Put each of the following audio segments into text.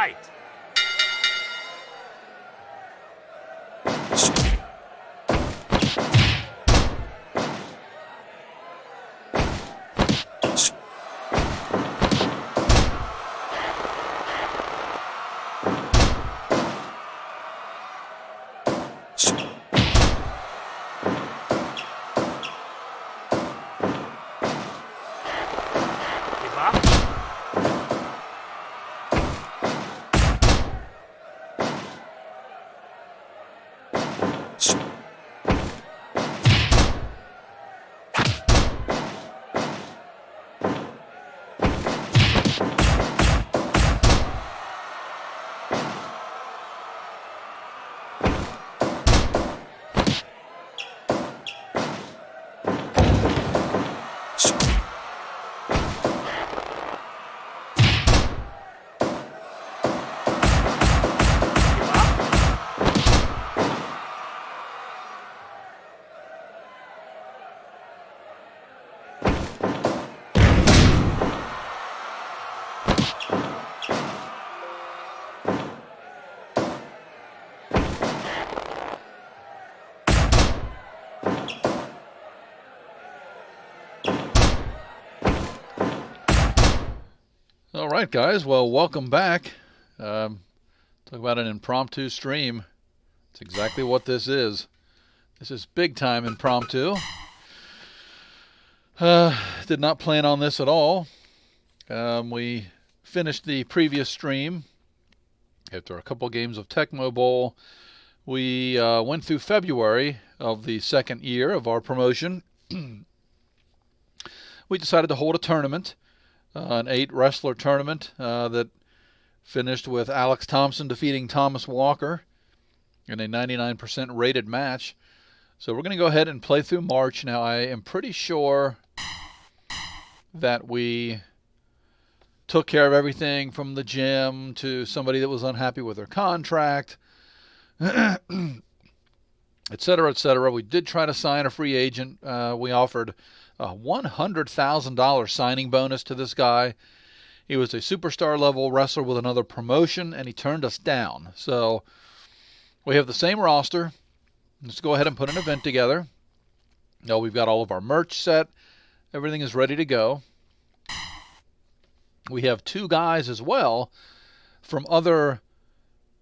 Fight! Give up? Give up? All right, guys. Well, welcome back. Talk about an impromptu stream. It's exactly what this is. This is big time impromptu. Did not plan on this at all. We finished the previous stream after a couple games of Tecmo Bowl. We went through February of the second year of our promotion. We decided to hold a tournament, an 8-wrestler tournament that finished with Alex Thompson defeating Thomas Walker in a 99% rated match. So we're going to go ahead and play through March. Now, I am pretty sure that we took care of everything from the gym to somebody that was unhappy with their contract, et cetera, et cetera. We did try to sign a free agent. We offered a $100,000 signing bonus to this guy. He was a superstar level wrestler with another promotion, and he turned us down. So we have the same roster. Let's go ahead and put an event together. Now we've got all of our merch set. Everything is ready to go. We have 2 guys as well from other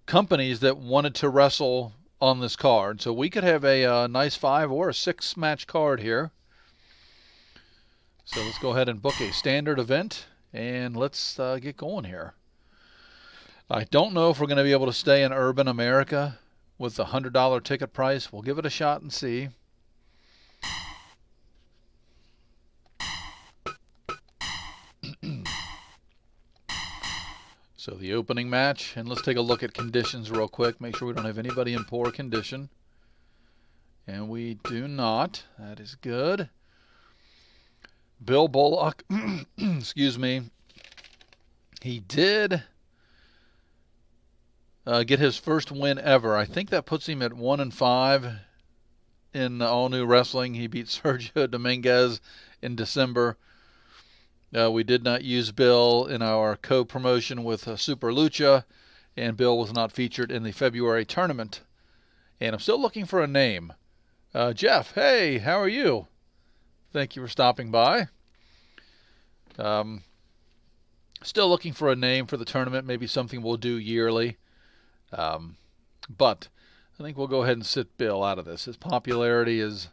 companies that wanted to wrestle on this card. So we could have a nice 5 or a 6 match card here. So let's go ahead and book a standard event, and let's get going here. I don't know if we're going to be able to stay in urban America with the $100 ticket price. We'll give it a shot and see. So the opening match, and let's take a look at conditions real quick. Make sure we don't have anybody in poor condition. And we do not. That is good. Bill Bullock, excuse me, he did get his first win ever. I think that puts him at 1-5 in All New Wrestling. He beat Sergio Dominguez in December. We did not use Bill in our co-promotion with Super Lucha, and Bill was not featured in the February tournament. And I'm still looking for a name. Jeff, hey, how are you? Thank you for stopping by. Still looking for a name for the tournament, maybe something we'll do yearly. But I think we'll go ahead and sit Bill out of this. His popularity is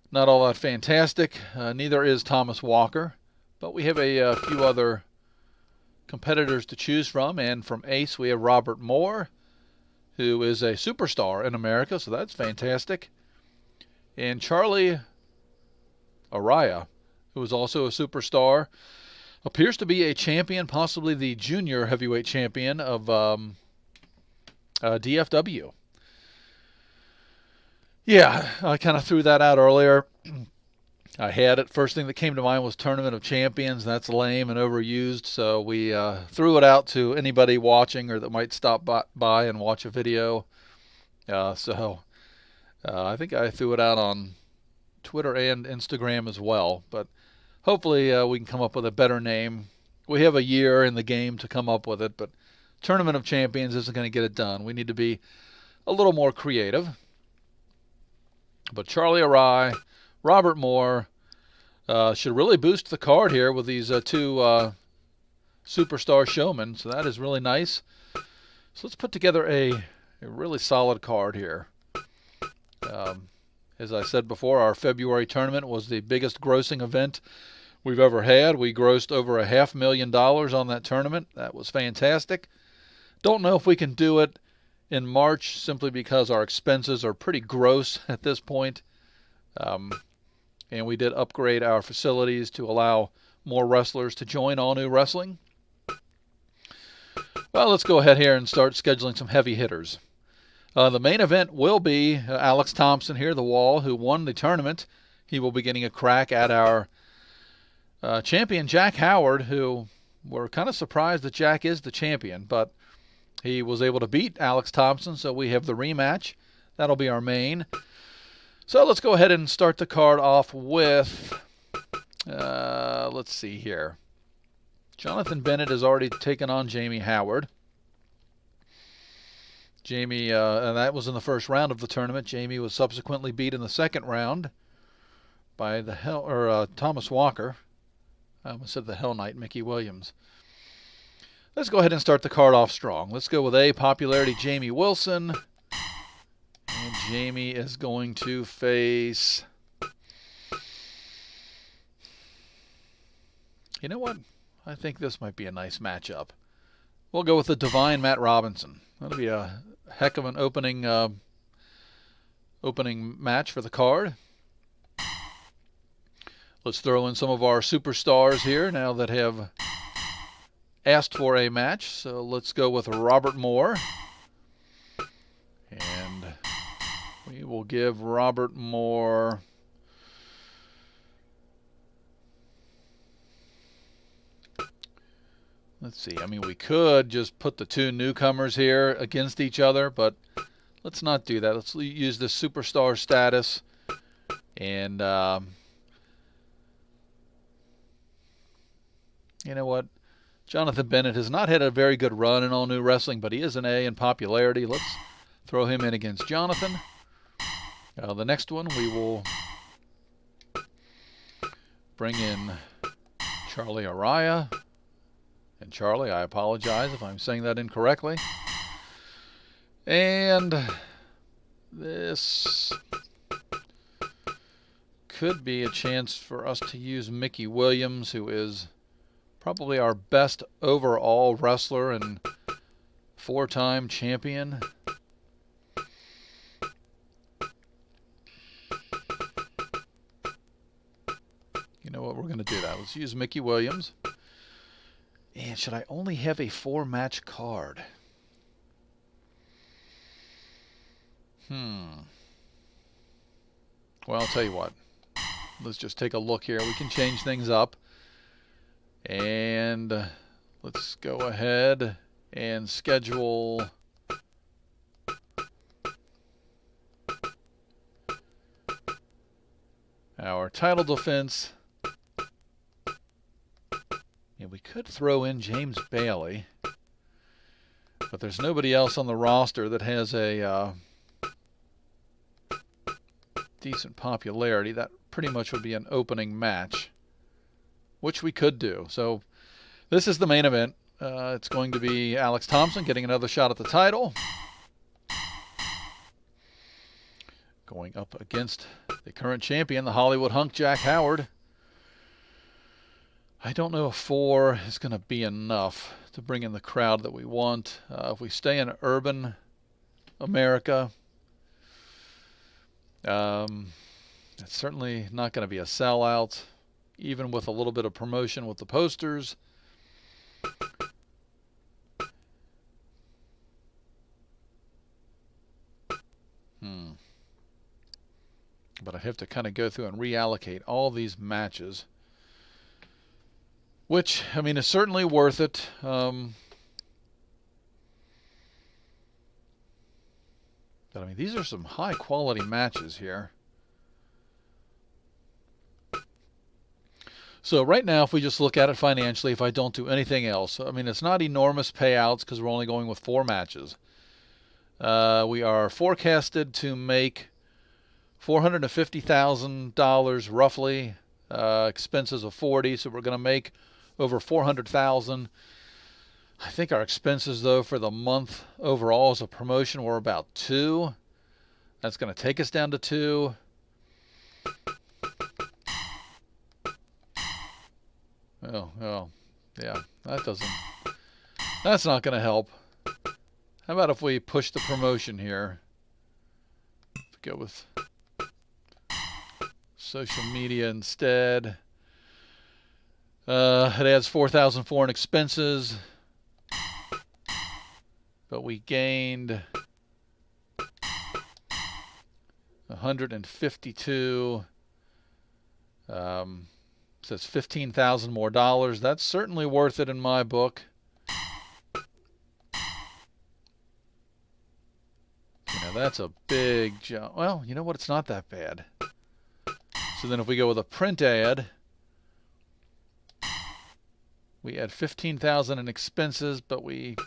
not all that fantastic. Neither is Thomas Walker. But we have a few other competitors to choose from. And from Ace, we have Robert Moore, who is a superstar in America, so that's fantastic. And Charlie Araya, who is also a superstar, appears to be a champion, possibly the junior heavyweight champion of DFW. Yeah, I kind of threw that out earlier. I had it. First thing that came to mind was Tournament of Champions. That's lame and overused, so we threw it out to anybody watching or that might stop by and watch a video. I think I threw it out on Twitter and Instagram as well, but hopefully we can come up with a better name. We have a year in the game to come up with it, but Tournament of Champions isn't going to get it done. We need to be a little more creative. But Charlie Arai, Robert Moore should really boost the card here with these two superstar showmen. So that is really nice. So let's put together a really solid card here. As I said before, our February tournament was the biggest grossing event we've ever had. We grossed over $500,000 on that tournament. That was fantastic. Don't know if we can do it in March simply because our expenses are pretty gross at this point. And we did upgrade our facilities to allow more wrestlers to join All New Wrestling. Well, let's go ahead here and start scheduling some heavy hitters. The main event will be Alex Thompson here, the Wall, who won the tournament. He will be getting a crack at our champion, Jack Howard, who we're kind of surprised that Jack is the champion, but he was able to beat Alex Thompson, so we have the rematch. That'll be our main. So let's go ahead and start the card off with, let's see here. Jonathan Bennett has already taken on Jamie Howard. Jamie, and that was in the first round of the tournament. Jamie was subsequently beat in the second round by Thomas Walker. I almost said the Hell Knight, Mickey Williams. Let's go ahead and start the card off strong. Let's go with A, popularity, Jamie Wilson. And Jamie is going to face... You know what? I think this might be a nice matchup. We'll go with the Divine Matt Robinson. That'll be a heck of an opening match for the card. Let's throw in some of our superstars here now that have asked for a match. So let's go with Robert Moore. And we will give Robert Moore... Let's see. I mean, we could just put the two newcomers here against each other, but let's not do that. Let's use this superstar status. And, you know what? Jonathan Bennett has not had a very good run in All New Wrestling, but he is an A in popularity. Let's throw him in against Jonathan. The next one, we will bring in Charlie Araya. And Charlie, I apologize if I'm saying that incorrectly. And this could be a chance for us to use Mickey Williams, who is probably our best overall wrestler and four-time champion. You know what? We're going to do that. Let's use Mickey Williams. And should I only have a 4-match card? Well, I'll tell you what. Let's just take a look here. We can change things up. And let's go ahead and schedule our title defense. And we could throw in James Bailey, but there's nobody else on the roster that has a decent popularity. That pretty much would be an opening match, which we could do. So this is the main event. It's going to be Alex Thompson getting another shot at the title, going up against the current champion, the Hollywood Hunk, Jack Howard. I don't know if 4 is going to be enough to bring in the crowd that we want. If we stay in urban America, it's certainly not going to be a sellout, even with a little bit of promotion with the posters. But I have to kind of go through and reallocate all these matches. Which, I mean, is certainly worth it. But, I mean, these are some high-quality matches here. So right now, if we just look at it financially, if I don't do anything else, I mean, it's not enormous payouts because we're only going with 4 matches. We are forecasted to make $450,000 roughly, expenses of 40, so we're going to make over 400,000. I think our expenses though for the month overall as a promotion were about 2. That's going to take us down to 2. Oh, yeah, that's not going to help. How about if we push the promotion here? Go with social media instead. It adds 4,004 in expenses, but we gained 152. Says 15,000 more dollars. That's certainly worth it in my book. That's a big jump. Well, you know what? It's not that bad. So then if we go with a print ad, we add 15,000 in expenses, but we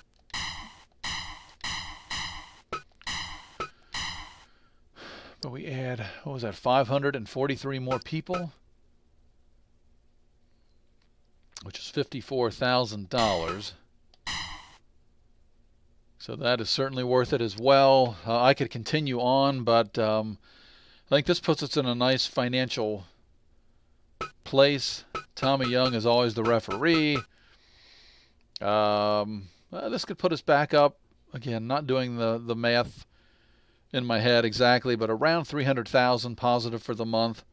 add, what was that, 543 more people, which is $54,000. So that is certainly worth it as well. I could continue on, but I think this puts us in a nice financial place. Tommy Young is always the referee. This could put us back up, again, not doing the math in my head exactly, but around 300,000 positive for the month.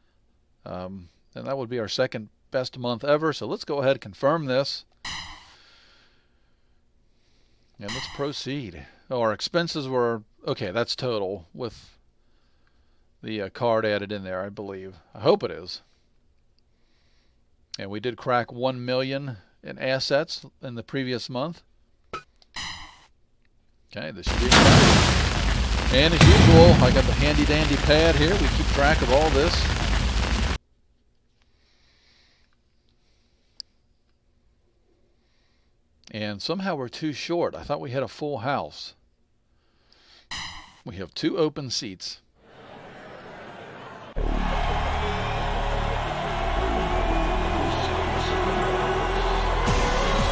And that would be our second best month ever. So let's go ahead and confirm this. And let's proceed. Oh, our expenses were, okay, that's total with the card added in there, I believe. I hope it is. And we did crack 1 million in assets in the previous month. Okay, this should be exciting. And as usual, I got the handy dandy pad here. We keep track of all this. And somehow we're too short. I thought we had a full house. We have 2 open seats.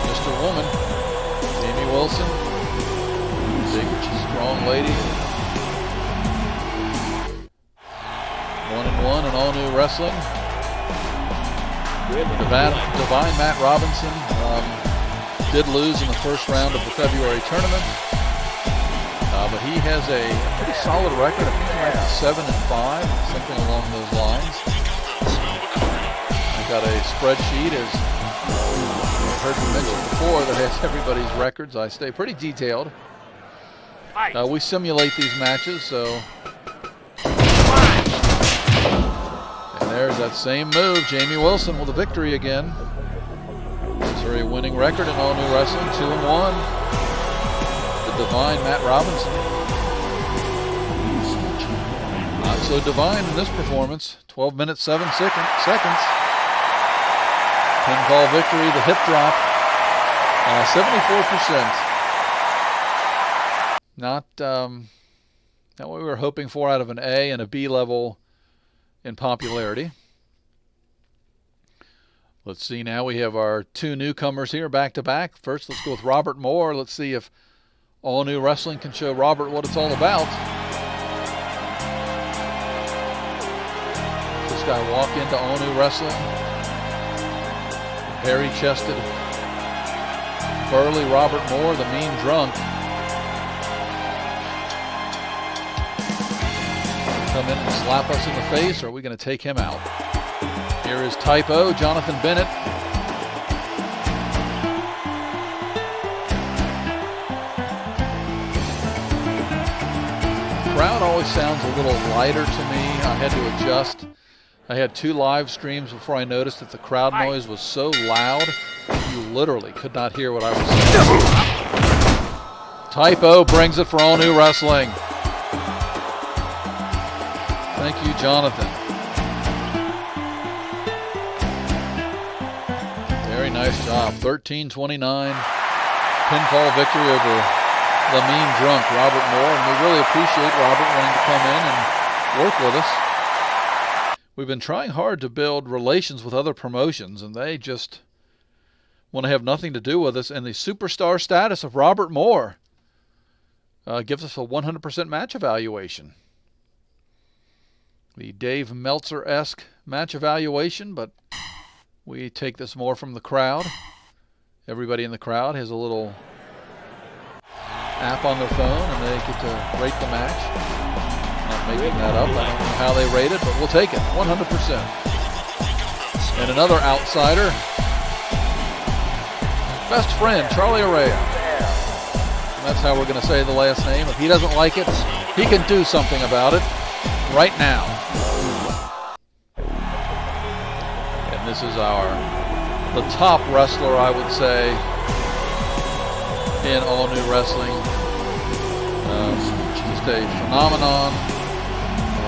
Mr. Woman, Amy Wilson, big, strong lady. 1-1 in all new wrestling. Divine Matt Robinson. Did lose in the first round of the February tournament, but he has a pretty solid record. I think he's like 7-5, something along those lines. I've got a spreadsheet, as I heard you mention before, that has everybody's records. I stay pretty detailed. We simulate these matches, so. And there's that same move. Jamie Wilson with a victory again. Missouri winning record in all new wrestling, 2-1. The divine Matt Robinson. Not so divine in this performance. 12 minutes 7 seconds. Pinfall victory, the hip drop. 74%. Not what we were hoping for out of an A and a B level in popularity. Let's see now. We have our 2 newcomers here back to back. First, let's go with Robert Moore. Let's see if All New Wrestling can show Robert what it's all about. This guy walked into All New Wrestling. Hairy-chested, burly Robert Moore, the mean drunk. Come in and slap us in the face, or are we going to take him out? Here is Type O, Jonathan Bennett. The crowd always sounds a little lighter to me. I had to adjust. I had 2 live streams before I noticed that the crowd noise was so loud, you literally could not hear what I was saying. Type O brings it for All New Wrestling. Thank you, Jonathan. Nice job. 13-29. Pinfall victory over the mean drunk, Robert Moore. And we really appreciate Robert wanting to come in and work with us. We've been trying hard to build relations with other promotions, and they just want to have nothing to do with us. And the superstar status of Robert Moore gives us a 100% match evaluation. The Dave Meltzer-esque match evaluation, but we take this more from the crowd. Everybody in the crowd has a little app on their phone, and they get to rate the match. Not making that up. I don't know how they rate it, but we'll take it 100%. And another outsider, best friend, Charlie Araya. And that's how we're going to say the last name. If he doesn't like it, he can do something about it right now. And this is the top wrestler, I would say, in All New Wrestling. Just a phenomenon.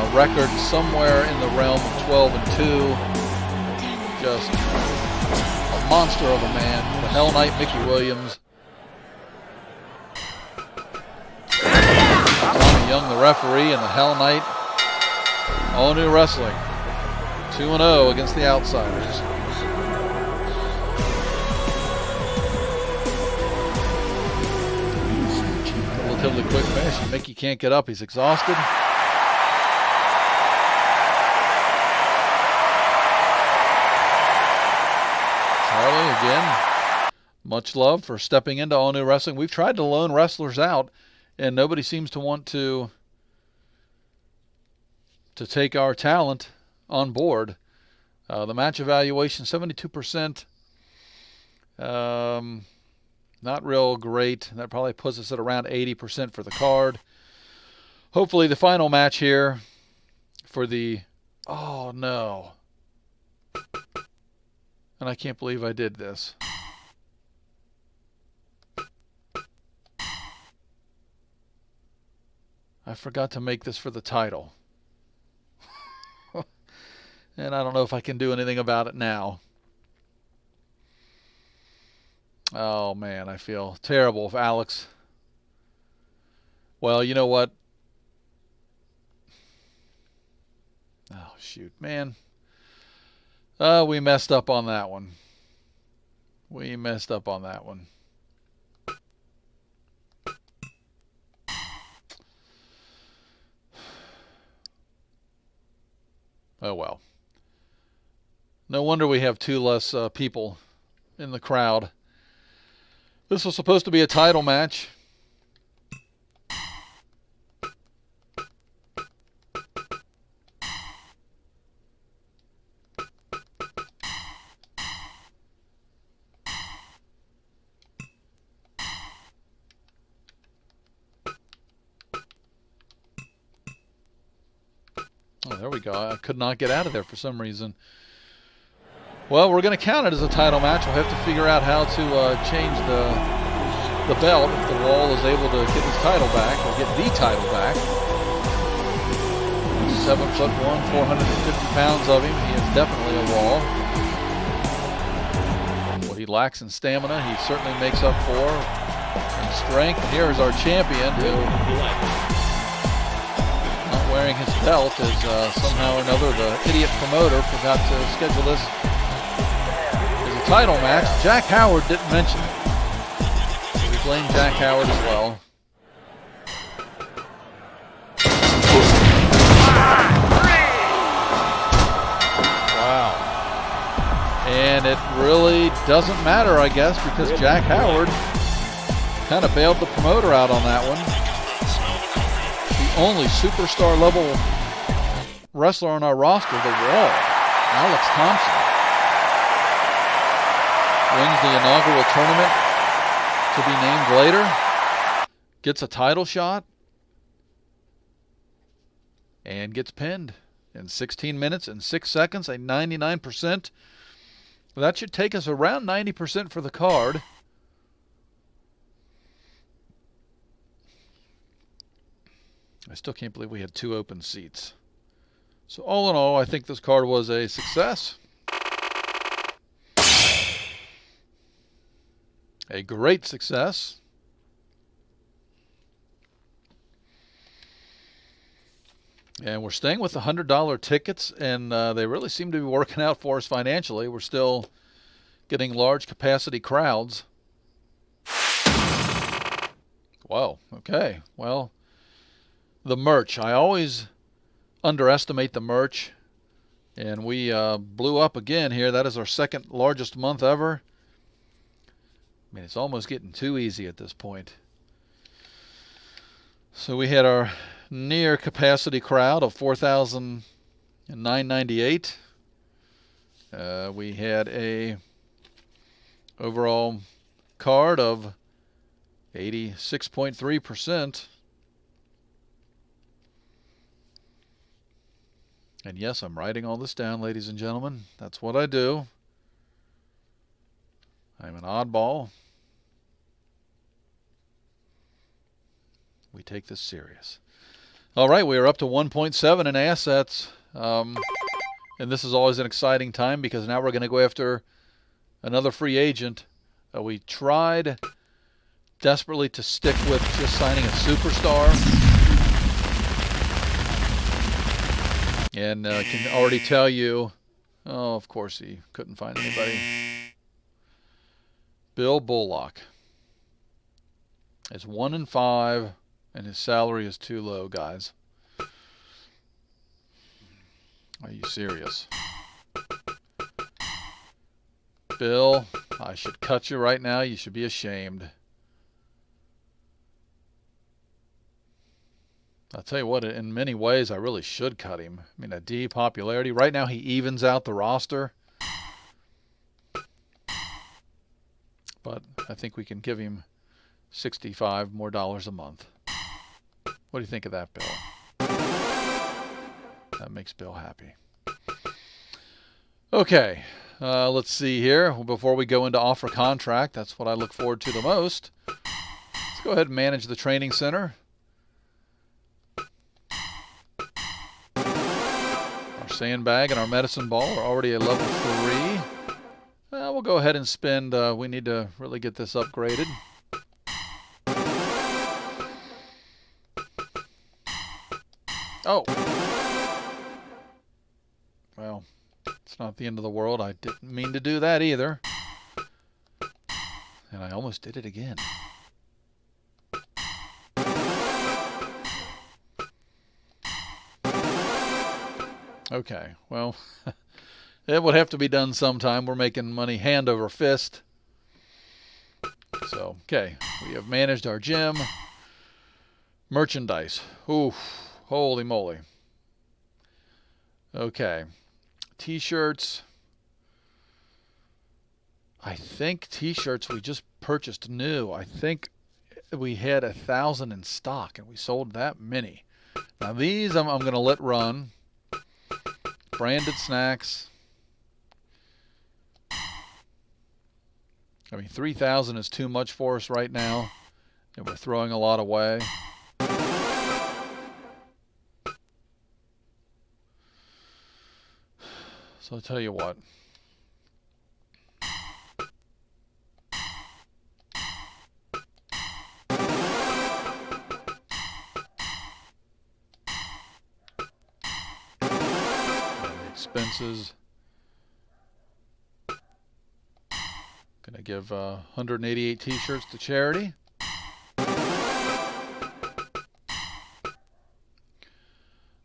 A record somewhere in the realm of 12-2. Just a monster of a man. The Hell Knight, Mickey Williams. Tommy Young, the referee, and the Hell Knight. All New Wrestling. 2-0 against the Outsiders. Relatively quick finish. Mickey can't get up. He's exhausted. Charlie again. Much love for stepping into All New Wrestling. We've tried to loan wrestlers out, and nobody seems to want to take our talent on board. The match evaluation, 72%. Not real great. That probably puts us at around 80% for the card. Hopefully the final match here for the... Oh, no. And I can't believe I did this. I forgot to make this for the title. And I don't know if I can do anything about it now. Oh, man, I feel terrible if Alex... Well, you know what? Oh, shoot, man. We messed up on that one. We messed up on that one. Oh, well. No wonder we have two less people in the crowd. This was supposed to be a title match. Oh, there we go. I could not get out of there for some reason. Well, we're going to count it as a title match. We'll have to figure out how to change the belt if the Wall is able to get his title back, or get the title back. 7'1", 450 pounds of him. He is definitely a Wall. What he lacks in stamina, he certainly makes up for in strength. And here is our champion, who, not wearing his belt, is somehow or another the idiot promoter forgot to schedule this title match. Jack Howard didn't mention it. We blame Jack Howard as well. Wow. And it really doesn't matter, I guess, because Jack Howard kind of bailed the promoter out on that one. The only superstar level wrestler on our roster, the Wall, Alex Thompson, wins the inaugural tournament to be named later, gets a title shot, and gets pinned in 16 minutes and 6 seconds, a 99%. That should take us around 90% for the card. I still can't believe we had 2 open seats. So all in all, I think this card was a success. A great success. And we're staying with the $100 tickets, and they really seem to be working out for us financially. We're still getting large capacity crowds. Whoa, okay. Well, the merch. I always underestimate the merch, and we blew up again here. That is our second largest month ever. I mean, it's almost getting too easy at this point. So we had our near capacity crowd of 4,998. We had a overall card of 86.3%. And yes, I'm writing all this down, ladies and gentlemen. That's what I do. I'm an oddball. We take this serious. All right, we are up to 1.7 in assets. And this is always an exciting time because now we're going to go after another free agent. We tried desperately to stick with just signing a superstar. And can already tell you, oh, of course he couldn't find anybody. Bill Bullock is 1-5, and his salary is too low, guys. Are you serious? Bill, I should cut you right now. You should be ashamed. I'll tell you what, in many ways, I really should cut him. I mean, a D popularity. Right now, he evens out the roster. But I think we can give him $65 more a month. What do you think of that, Bill? That makes Bill happy. Okay, let's see here. Before we go into offer contract, that's what I look forward to the most. Let's go ahead and manage the training center. Our sandbag and our medicine ball are already at level 3. We'll go ahead and spend. We need to really get this upgraded. Oh. Well, it's not the end of the world. I didn't mean to do that either. And I almost did it again. Okay, well, it would have to be done sometime. We're making money hand over fist. So, okay, we have managed our gym. Merchandise. Oof, holy moly. Okay, t-shirts. I think t-shirts we just purchased new. I think we had 1,000 in stock, and we sold that many. Now these I'm going to let run. Branded snacks. I mean, 3,000 is too much for us right now, and we're throwing a lot away. So I'll tell you what. Expenses. Gonna give 188 t-shirts to charity.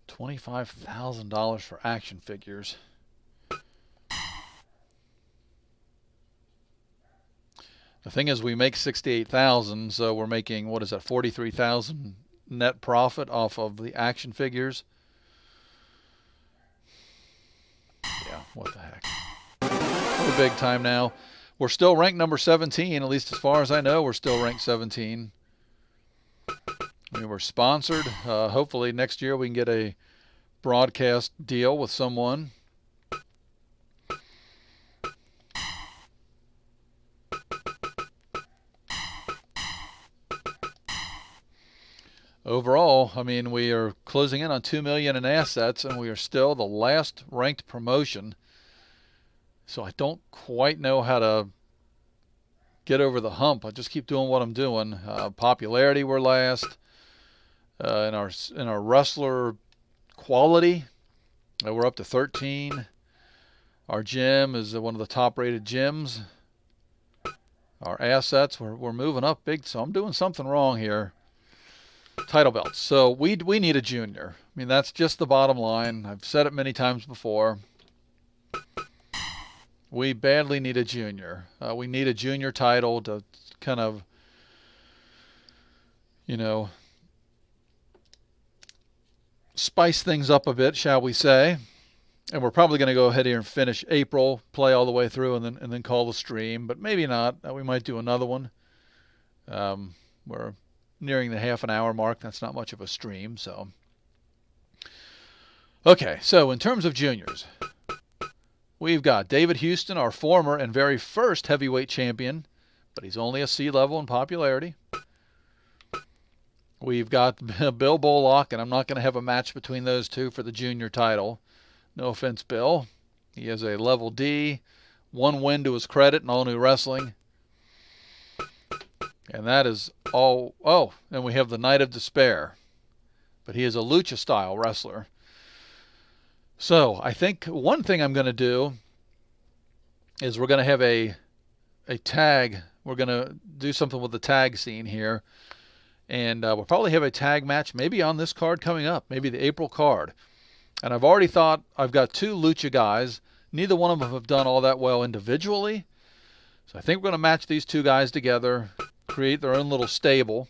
$25,000 for action figures. The thing is, we make 68,000, so we're making, what is that, 43,000 net profit off of the action figures. Yeah, what the heck. We're big time now. We're still ranked number 17, at least as far as I know, we're still ranked 17. We were sponsored. Hopefully next year we can get a broadcast deal with someone. Overall, I mean, we are closing in on $2 million in assets, and we are still the last ranked promotion. So I don't quite know how to get over the hump. I just keep doing what I'm doing. Popularity, we're last. In our wrestler quality, we're up to 13. Our gym is one of the top-rated gyms. Our assets, we're moving up big, so I'm doing something wrong here. Title belts. So we need a junior. I mean, that's just the bottom line. I've said it many times before. We badly need a junior. We need a junior title to kind of, spice things up a bit, shall we say. And we're probably going to go ahead here and finish April, play all the way through, and then call the stream. But maybe not. We might do another one. We're nearing the half an hour mark. That's not much of a stream. So, okay. So in terms of juniors, we've got David Houston, our former and very first heavyweight champion, but he's only a C level in popularity. We've got Bill Bollock, and I'm not going to have a match between those two for the junior title. No offense, Bill. He is a level D, 1 win to his credit in All New Wrestling. And that is all. Oh, and we have the Knight of Despair. But he is a lucha-style wrestler. So I think one thing I'm going to do is we're going to have a tag. We're going to do something with the tag scene here. And we'll probably have a tag match maybe on this card coming up, maybe the April card. And I've already thought I've got 2 lucha guys. Neither one of them have done all that well individually. So I think we're going to match these 2 guys together, create their own little stable,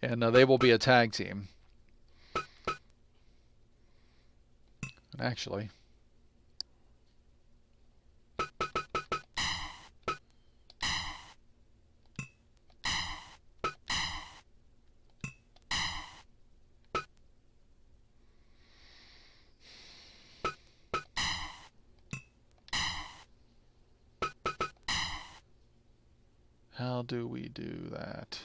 and they will be a tag team. And actually, how do we do that?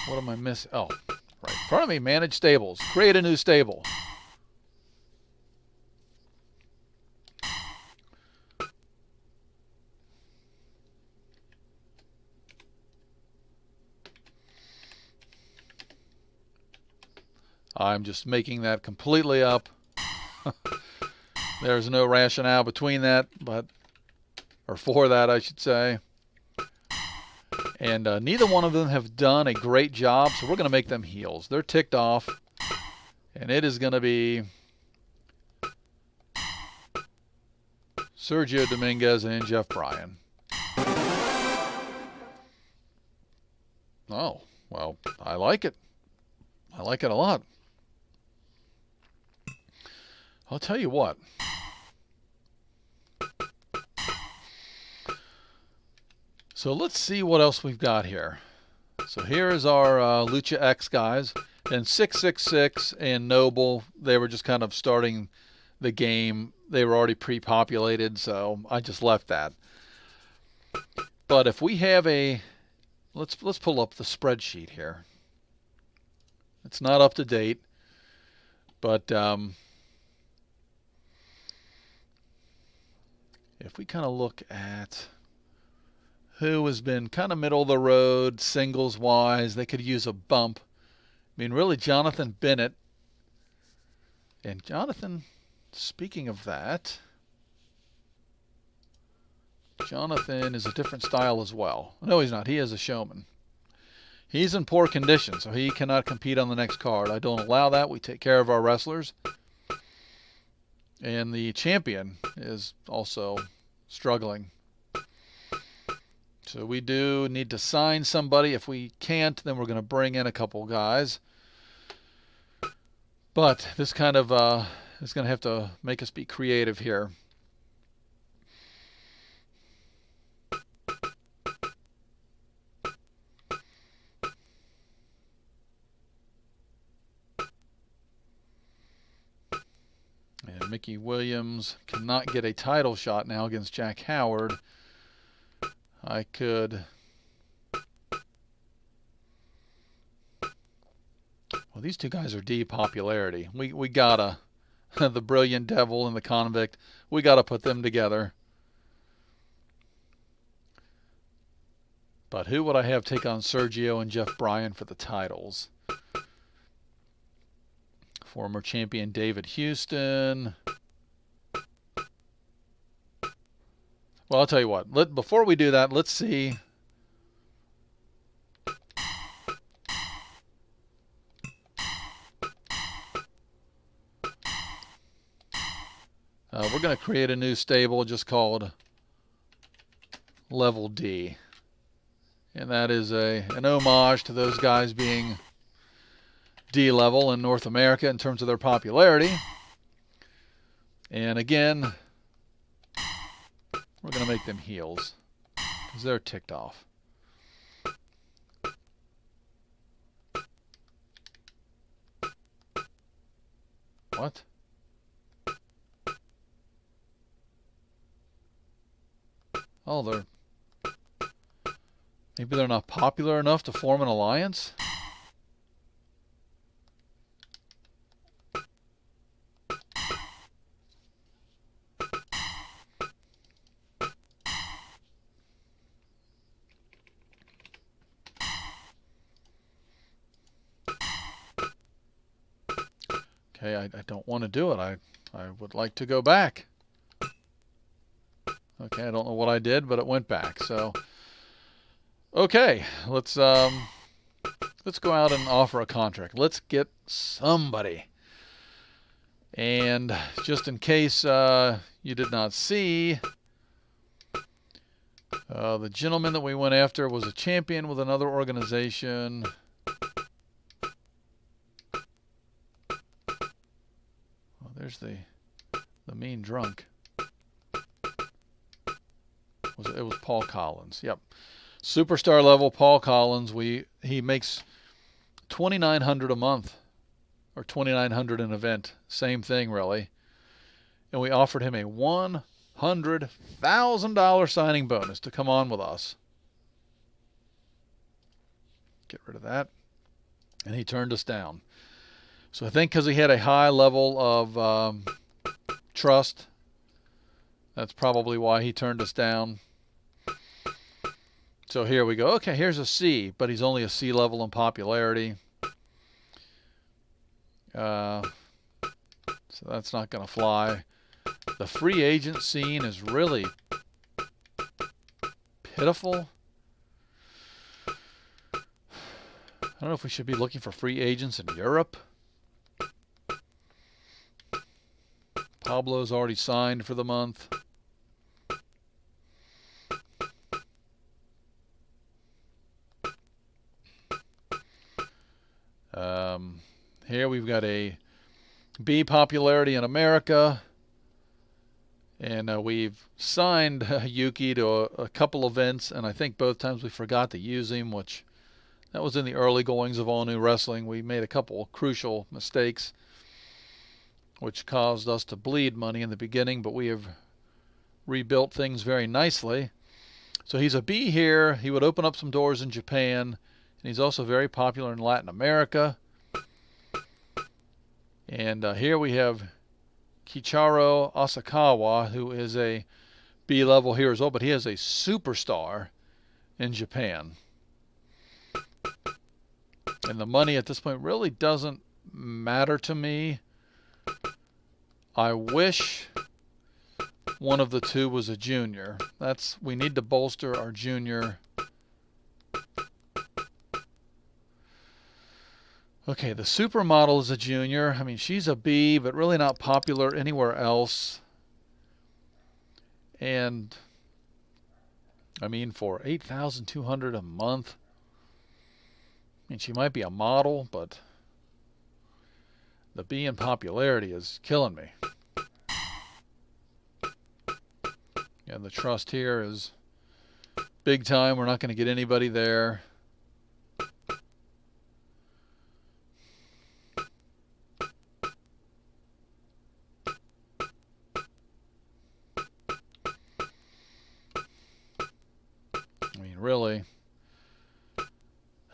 What am I missing? Oh, right in front of me, manage stables. Create a new stable. I'm just making that completely up. There's no rationale between that, or for that, I should say. And neither one of them have done a great job, so we're going to make them heels. They're ticked off, and it is going to be Sergio Dominguez and Jeff Bryan. Oh, well, I like it. I like it a lot. I'll tell you what. So let's see what else we've got here. So here is our Lucha X guys. And 666 and Noble, they were just kind of starting the game. They were already pre-populated, so I just left that. But if we have let's pull up the spreadsheet here. It's not up to date, but if we kind of look at who has been kind of middle of the road, singles-wise, they could use a bump. I mean, really, Jonathan Bennett. And Jonathan, speaking of that, Jonathan is a different style as well. No, he's not. He is a showman. He's in poor condition, so he cannot compete on the next card. I don't allow that. We take care of our wrestlers. And the champion is also struggling. So we do need to sign somebody. If we can't, then we're going to bring in a couple guys. But this kind of is going to have to make us be creative here. And Mickey Williams cannot get a title shot now against Jack Howard. I could... Well, these 2 guys are D popularity. We gotta... the Brilliant Devil and the Convict. We gotta put them together. But who would I have take on Sergio and Jeff Bryan for the titles? Former champion David Houston. Well, I'll tell you what. Before we do that, let's see. We're going to create a new stable just called Level D. And that is an homage to those guys being D level in North America in terms of their popularity. And again, we're going to make them heels because they're ticked off. What? Oh, maybe they're not popular enough to form an alliance? Okay, I don't want to do it. I would like to go back. Okay, I don't know what I did, but it went back. So, okay, let's go out and offer a contract. Let's get somebody. And just in case you did not see, the gentleman that we went after was a champion with another organization. Well, there's the mean drunk. It was Paul Collins. Yep. Superstar level Paul Collins. He makes $2,900 a month or $2,900 an event. Same thing really. And we offered him a $100,000 signing bonus to come on with us. Get rid of that. And he turned us down. So I think because he had a high level of trust, that's probably why he turned us down. So here we go. Okay, here's a C, but he's only a C level in popularity. So that's not going to fly. The free agent scene is really pitiful. I don't know if we should be looking for free agents in Europe. Pablo's already signed for the month. Here we've got a B popularity in America. And we've signed Yuki to a couple events, and I think both times we forgot to use him, which that was in the early goings of All New Wrestling. We made a couple crucial mistakes, which caused us to bleed money in the beginning, but we have rebuilt things very nicely. So he's a B here. He would open up some doors in Japan, and he's also very popular in Latin America. And here we have Kichiro Asakawa, who is a B level here as well, but he is a superstar in Japan. And the money at this point really doesn't matter to me. I wish one of the two was a junior. We need to bolster our junior. Okay, the supermodel is a junior. I mean, she's a B, but really not popular anywhere else. And I mean, for $8,200 a month, I mean, she might be a model, but the B in popularity is killing me. And the trust here is big time. We're not going to get anybody there. Really,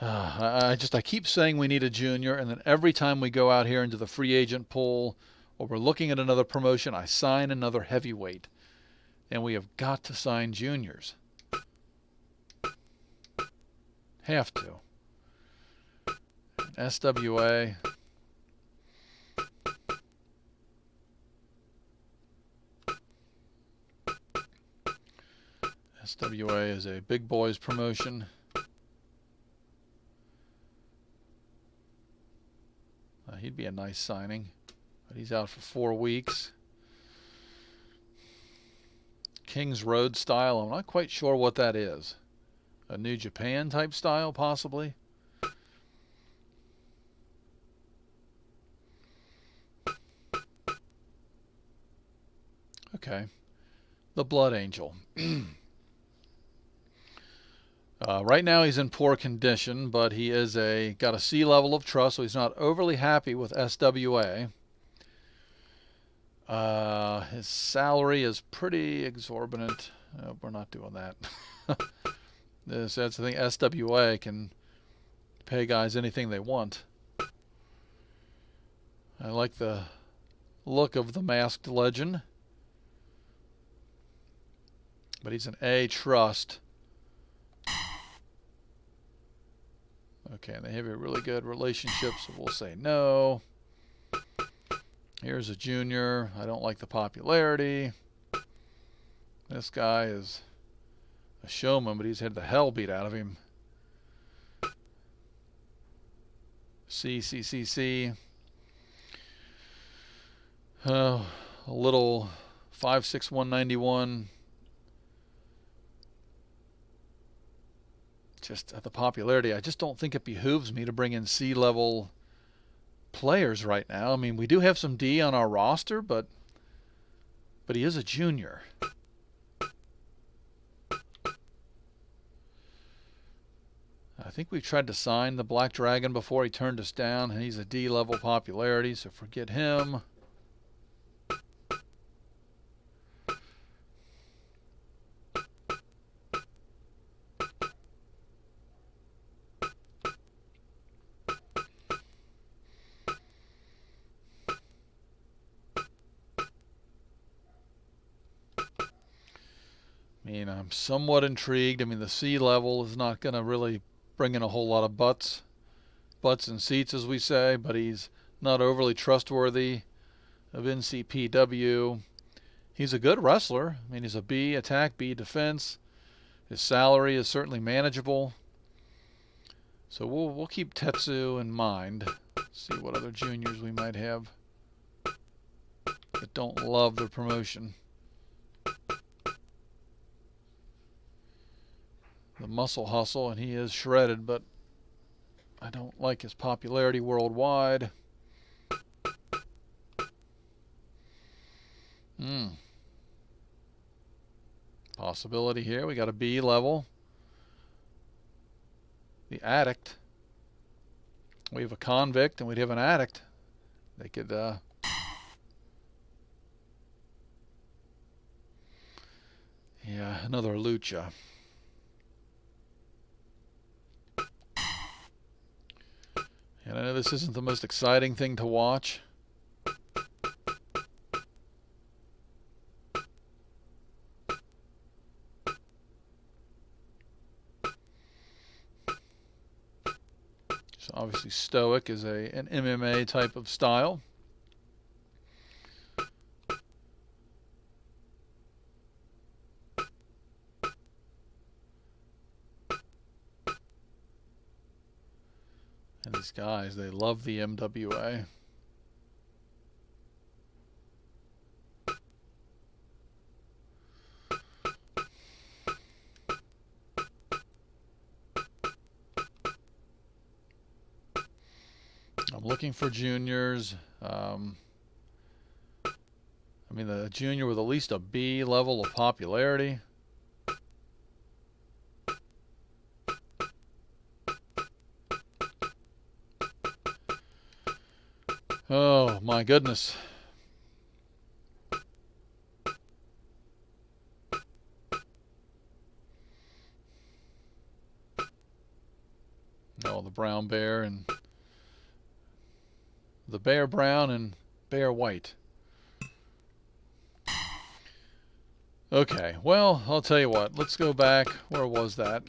I keep saying we need a junior, and then every time we go out here into the free agent pool or we're looking at another promotion, I sign another heavyweight, and we have got to sign juniors. Have to. SWA. SWA is a big boys promotion. He'd be a nice signing, but he's out for 4 weeks. King's Road style, I'm not quite sure what that is. A New Japan type style, possibly. Okay. The Blood Angel. Right now he's in poor condition, but he is got a C level of trust, so he's not overly happy with SWA. His salary is pretty exorbitant. We're not doing that. That's the thing. SWA can pay guys anything they want. I like the look of the Masked Legend, but he's an A trust. Okay, and they have a really good relationship, so we'll say no. Here's a junior. I don't like the popularity. This guy is a showman, but he's had the hell beat out of him. C. A little 5'6", 191. Just at the popularity, I just don't think it behooves me to bring in C-level players right now. I mean, we do have some D on our roster, but he is a junior. I think we've tried to sign the Black Dragon before. He turned us down, and he's a D-level popularity, so forget him. I mean, I'm somewhat intrigued. I mean, the C level is not going to really bring in a whole lot of butts and seats, as we say, but he's not overly trustworthy of NCPW. He's a good wrestler. I mean, he's a B attack, B defense. His salary is certainly manageable. So we'll keep Tetsu in mind. See what other juniors we might have that don't love the promotion. The Muscle Hustle, and he is shredded, but I don't like his popularity worldwide. Possibility here. We got a B level. The Addict. We have a Convict, and we'd have an Addict. They could yeah, another Lucha. And I know this isn't the most exciting thing to watch. So obviously Stoic is an MMA type of style. And these guys, they love the MWA. I'm looking for juniors. I mean, the junior with at least a B level of popularity. Oh, my goodness. Oh, the Brown Bear and the Bear Brown and Bear White. Okay, well, I'll tell you what. Let's go back. Where was that?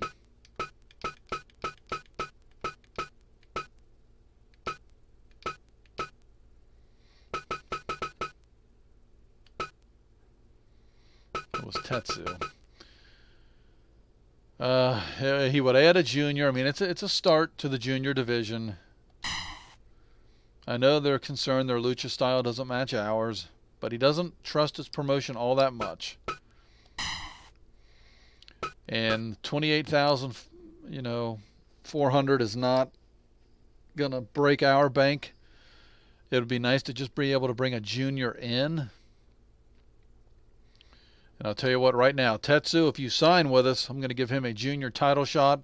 Tetsu. He would add a junior. I mean, it's a start to the junior division. I know they're concerned their lucha style doesn't match ours, but he doesn't trust his promotion all that much. And 28,000, 400 is not gonna break our bank. It would be nice to just be able to bring a junior in. And I'll tell you what, right now, Tetsu, if you sign with us, I'm going to give him a junior title shot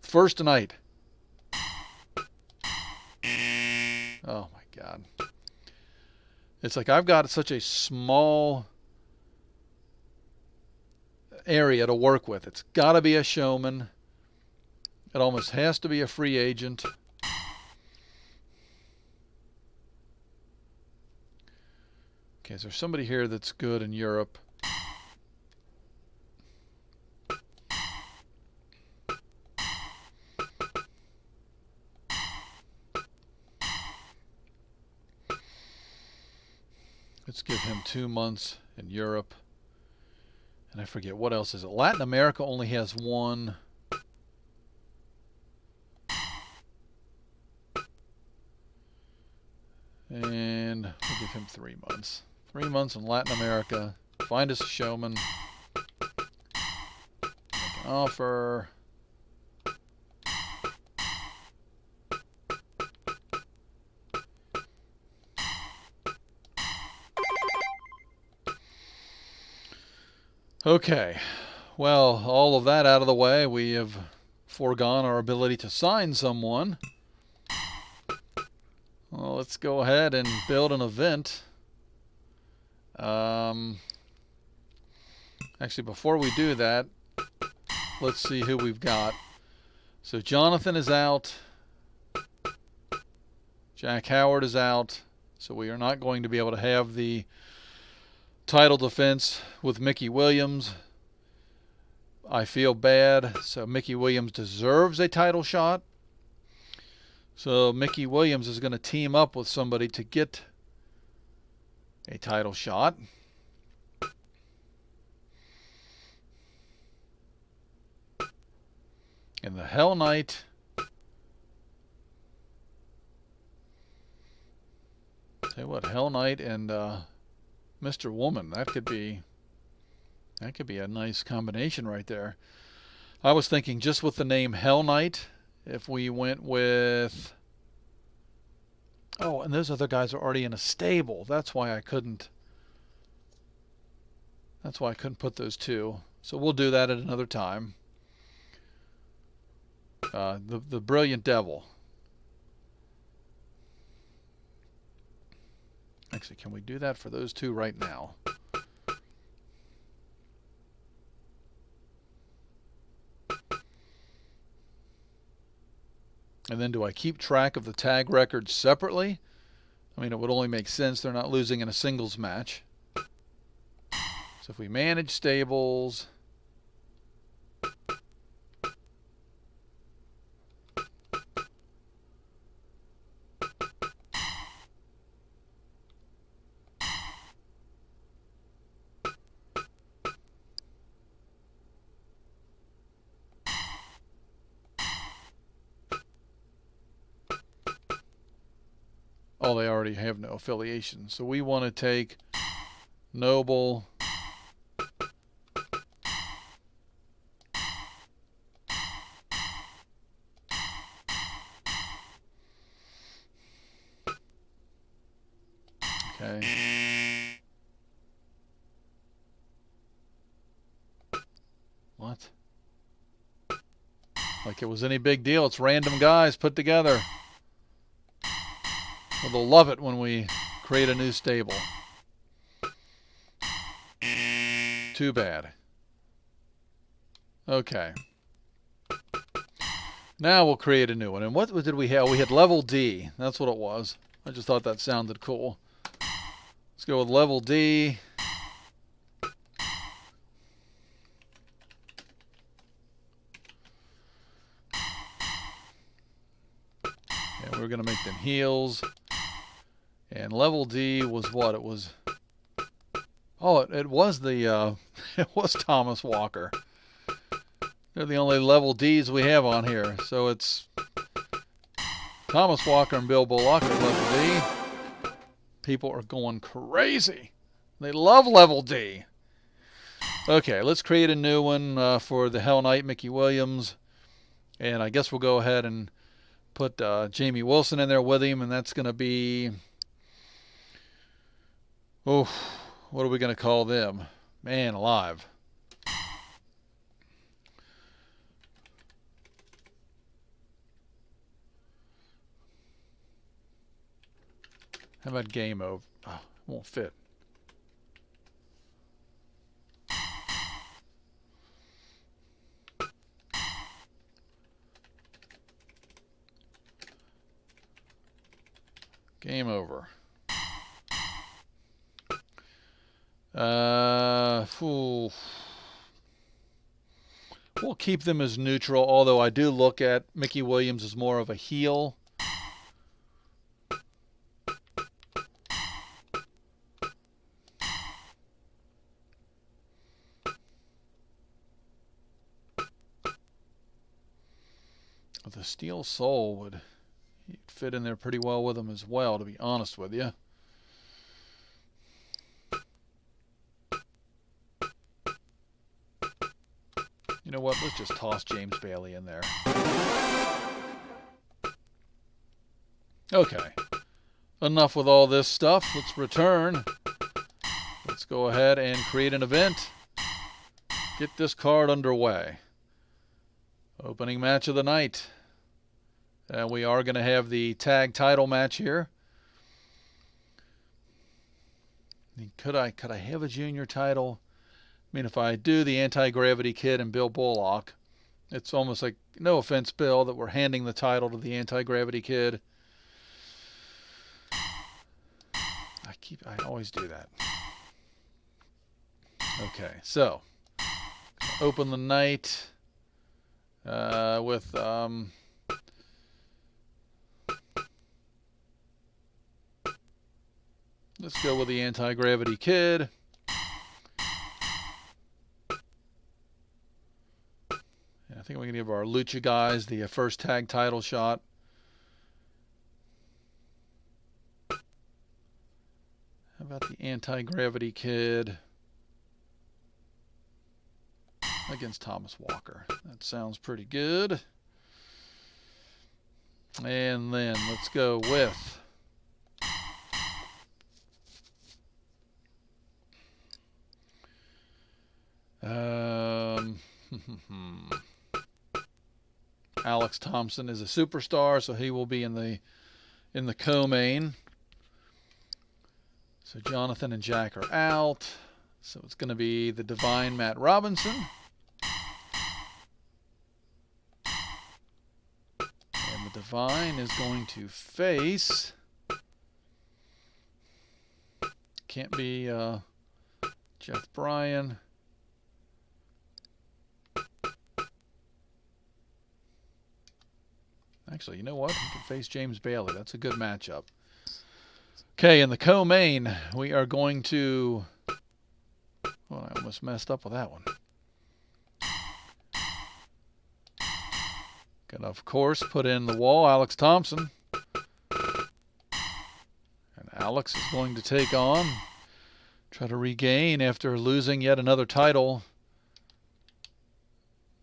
first tonight. Oh, my God. It's like I've got such a small area to work with. It's got to be a showman. It almost has to be a free agent. Okay, is there somebody here that's good in Europe? Let's give him 2 months in Europe. And I forget, what else is it? Latin America only has one. And we'll give him 3 months. 3 months in Latin America. Find us a showman. Make an offer. Okay, well, all of that out of the way, we have foregone our ability to sign someone. Well, let's go ahead and build an event. Actually, before we do that, let's see who we've got. So Jonathan is out. Jack Howard is out. So we are not going to be able to have the title defense with Mickey Williams. I feel bad. So Mickey Williams deserves a title shot. So Mickey Williams is going to team up with somebody to get a title shot. And the Hell Knight. Tell you what, Hell Knight and Mr. Woman, that could be a nice combination right there. I was thinking just with the name Hell Knight, if we went with, oh, and those other guys are already in a stable. That's why I couldn't put those two. So we'll do that at another time. The Brilliant Devil. Actually, can we do that for those two right now? And then do I keep track of the tag records separately? I mean, it would only make sense. They're not losing in a singles match. So if we manage stables, oh, they already have no affiliation. So we want to take Noble, okay. What? Like it was any big deal. It's random guys put together. Well, they'll love it when we create a new stable. Too bad. Okay. Now we'll create a new one. And what did we have? We had level D. That's what it was. I just thought that sounded cool. Let's go with level D. And we're going to make them heels. And level D was what? It was Oh, it was the it was Thomas Walker. They're the only level D's we have on here. So it's Thomas Walker and Bill Bullock at level D. People are going crazy. They love level D. Okay, let's create a new one for the Hell Knight Mickey Williams. And I guess we'll go ahead and put Jamie Wilson in there with him. And that's going to be... Oh, what are we going to call them? Man alive. How about Game Over? Oh, it won't fit. Game Over. We'll keep them as neutral, although I do look at Mickey Williams as more of a heel. The Steel Soul would fit in there pretty well with him as well, to be honest with you. You know what? Let's just toss James Bailey in there. Okay. Enough with all this stuff. Let's return. Let's go ahead and create an event. Get this card underway. Opening match of the night. And we are going to have the tag title match here. Could I have a junior title? I mean, if I do the Anti-Gravity Kid and Bill Bullock, it's almost like, no offense, Bill, that we're handing the title to the Anti-Gravity Kid. I always do that. Okay, so open the night with let's go with the Anti-Gravity Kid. And I think we're going to give our Lucha guys the first tag title shot. How about the Anti-Gravity Kid against Thomas Walker? That sounds pretty good. And then let's go with Alex Thompson is a superstar, so he will be in the co-main. So Jonathan and Jack are out. So it's going to be the Divine Matt Robinson. And the Divine is going to face... Can't be Jeff Bryan. Actually, you know what? He can face James Bailey. That's a good matchup. Okay, in the co-main, we are going to... Well, I almost messed up with that one. Gonna, of course, put in the wall Alex Thompson. And Alex is going to take on, try to regain after losing yet another title.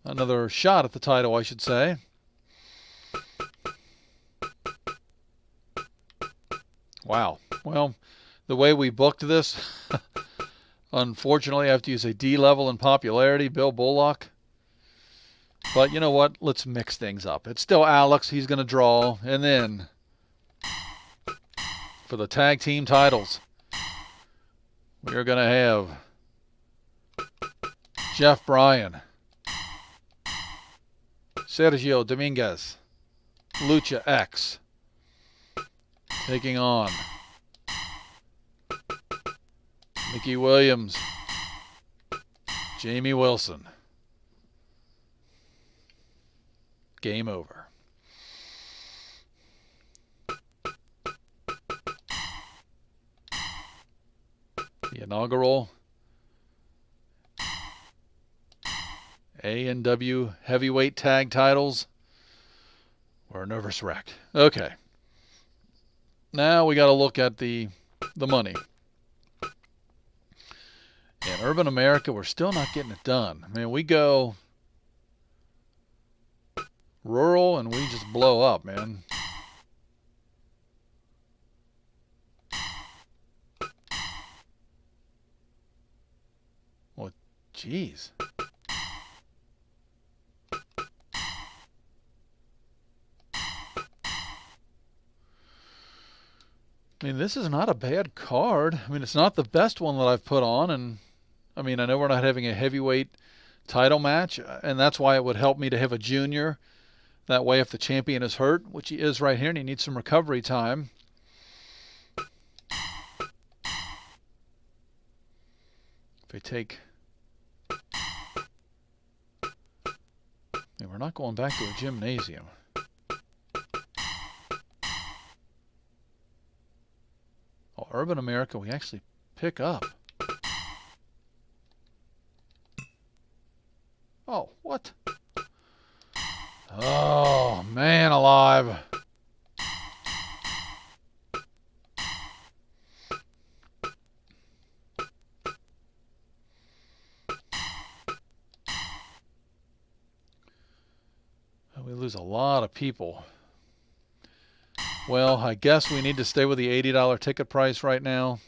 Another shot at the title, I should say. Wow. Well, the way we booked this, unfortunately, I have to use a D level in popularity, Bill Bullock. But you know what? Let's mix things up. It's still Alex. He's going to draw. And then, for the tag team titles, we're going to have Jeff Bryan, Sergio Dominguez, Lucha X, taking on Mickey Williams, Jamie Wilson. Game over. The inaugural A&W heavyweight tag titles were a nervous wreck. Okay. Now we got to look at the money. In Urban America, we're still not getting it done. I mean, we go rural and we just blow up, man. Well, jeez. I mean, this is not a bad card. I mean, it's not the best one that I've put on, and I mean, I know we're not having a heavyweight title match, and that's why it would help me to have a junior. That way, if the champion is hurt, which he is right here, and he needs some recovery time. If we take... I mean, we're not going back to a gymnasium. Oh, Urban America, we actually pick up. Oh, what? Oh, man alive. We lose a lot of people. Well, I guess we need to stay with the $80 ticket price right now.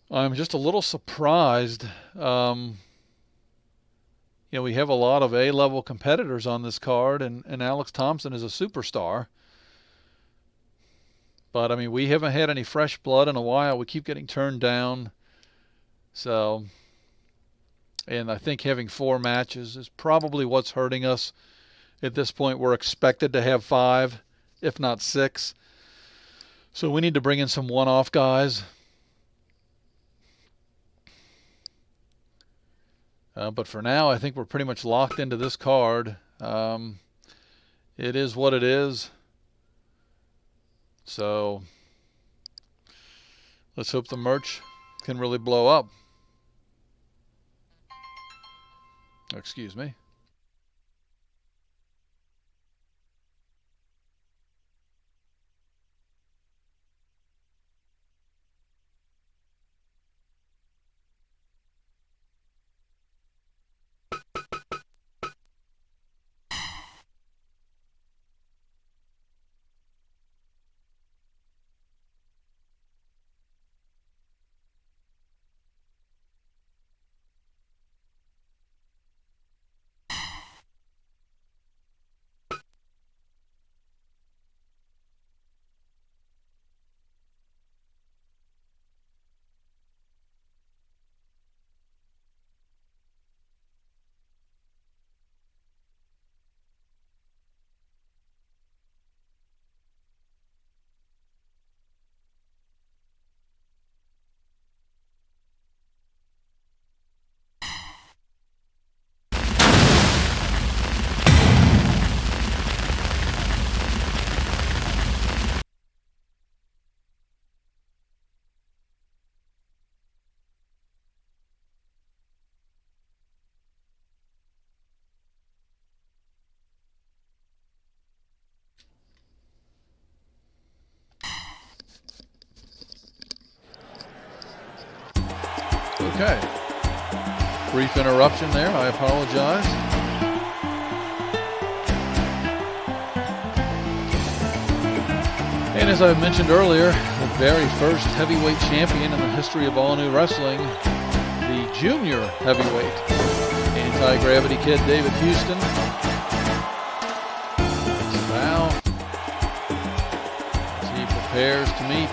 I'm just a little surprised. You know, we have a lot of A-level competitors on this card, and Alex Thompson is a superstar. But, I mean, we haven't had any fresh blood in a while. We keep getting turned down. So, and I think having 4 matches is probably what's hurting us. At this point, we're expected to have 5, if not 6. So we need to bring in some one-off guys. But for now, I think we're pretty much locked into this card. It is what it is. So let's hope the merch can really blow up. Excuse me. Okay. Brief interruption there. I apologize. And as I mentioned earlier, the very first heavyweight champion in the history of All New Wrestling, the junior heavyweight anti-gravity kid David Houston. Takes a bow as he prepares to meet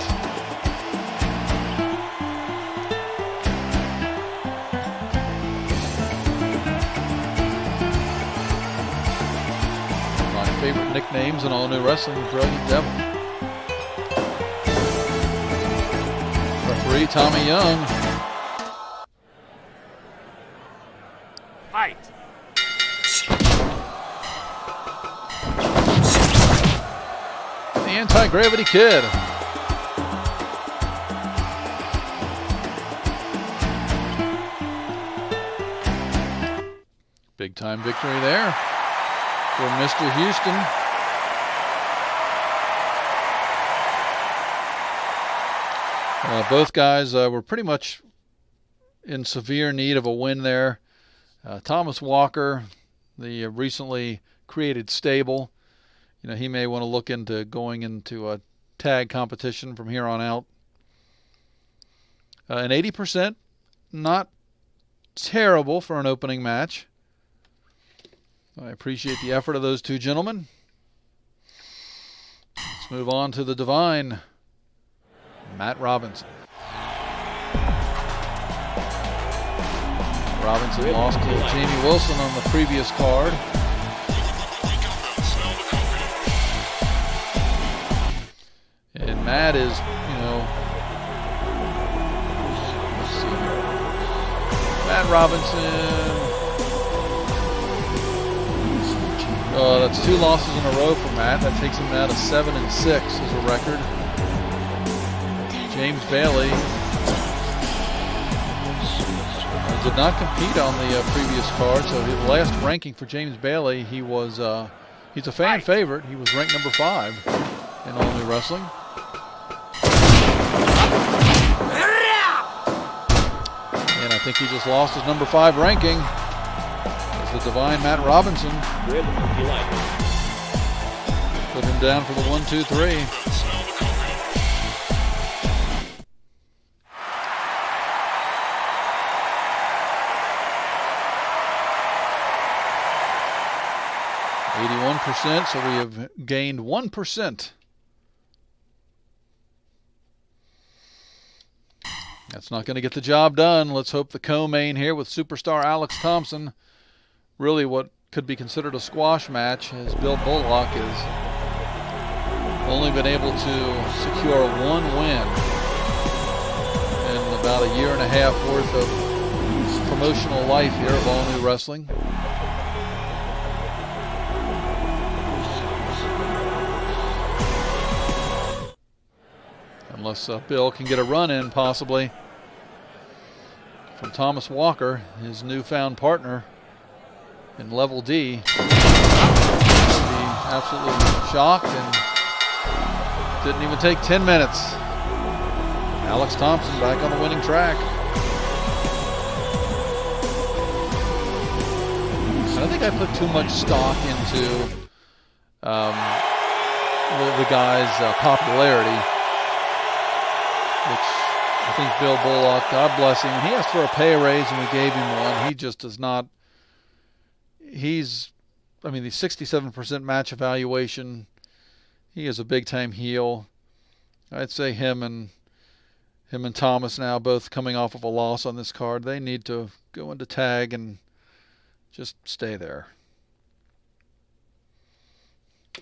favorite nicknames in All New Wrestling, the Brilliant Devil. Referee Tommy Young. Fight. Gravity Kid. Big time victory there for Mr. Houston. Both guys were pretty much in severe need of a win there. Thomas Walker, the recently created stable, he may want to look into going into a tag competition from here on out. And 80%, not terrible for an opening match. I appreciate the effort of those two gentlemen. Let's move on to the Divine, Matt Robinson. Robinson lost to Jamie Wilson on the previous card. And Matt is, let's see here. Matt Robinson. That's 2 losses in a row for Matt. That takes him now to 7-6 as a record. James Bailey did not compete on the previous card, so the last ranking for James Bailey, he's a fan favorite. He was ranked number 5 in All New Wrestling. And I think he just lost his number 5 ranking. The Divine Matt Robinson. Put him down for the 1, 2, 3. %, so we have gained 1%. That's not going to get the job done. Let's hope the co-main here with superstar Alex Thompson, really what could be considered a squash match, as Bill Bullock has only been able to secure 1 win in about a year and a half worth of promotional life here of All New Wrestling. Unless Bill can get a run in, possibly, from Thomas Walker, his newfound partner in Level D. He'd be absolutely shocked, and didn't even take 10 minutes. Alex Thompson back on the winning track. I think I put too much stock into the guy's popularity, which I think Bill Bullock, God bless him, he asked for a pay raise and we gave him one. He just does not. The 67% match evaluation, he is a big-time heel. I'd say him and Thomas now both coming off of a loss on this card. They need to go into tag and just stay there.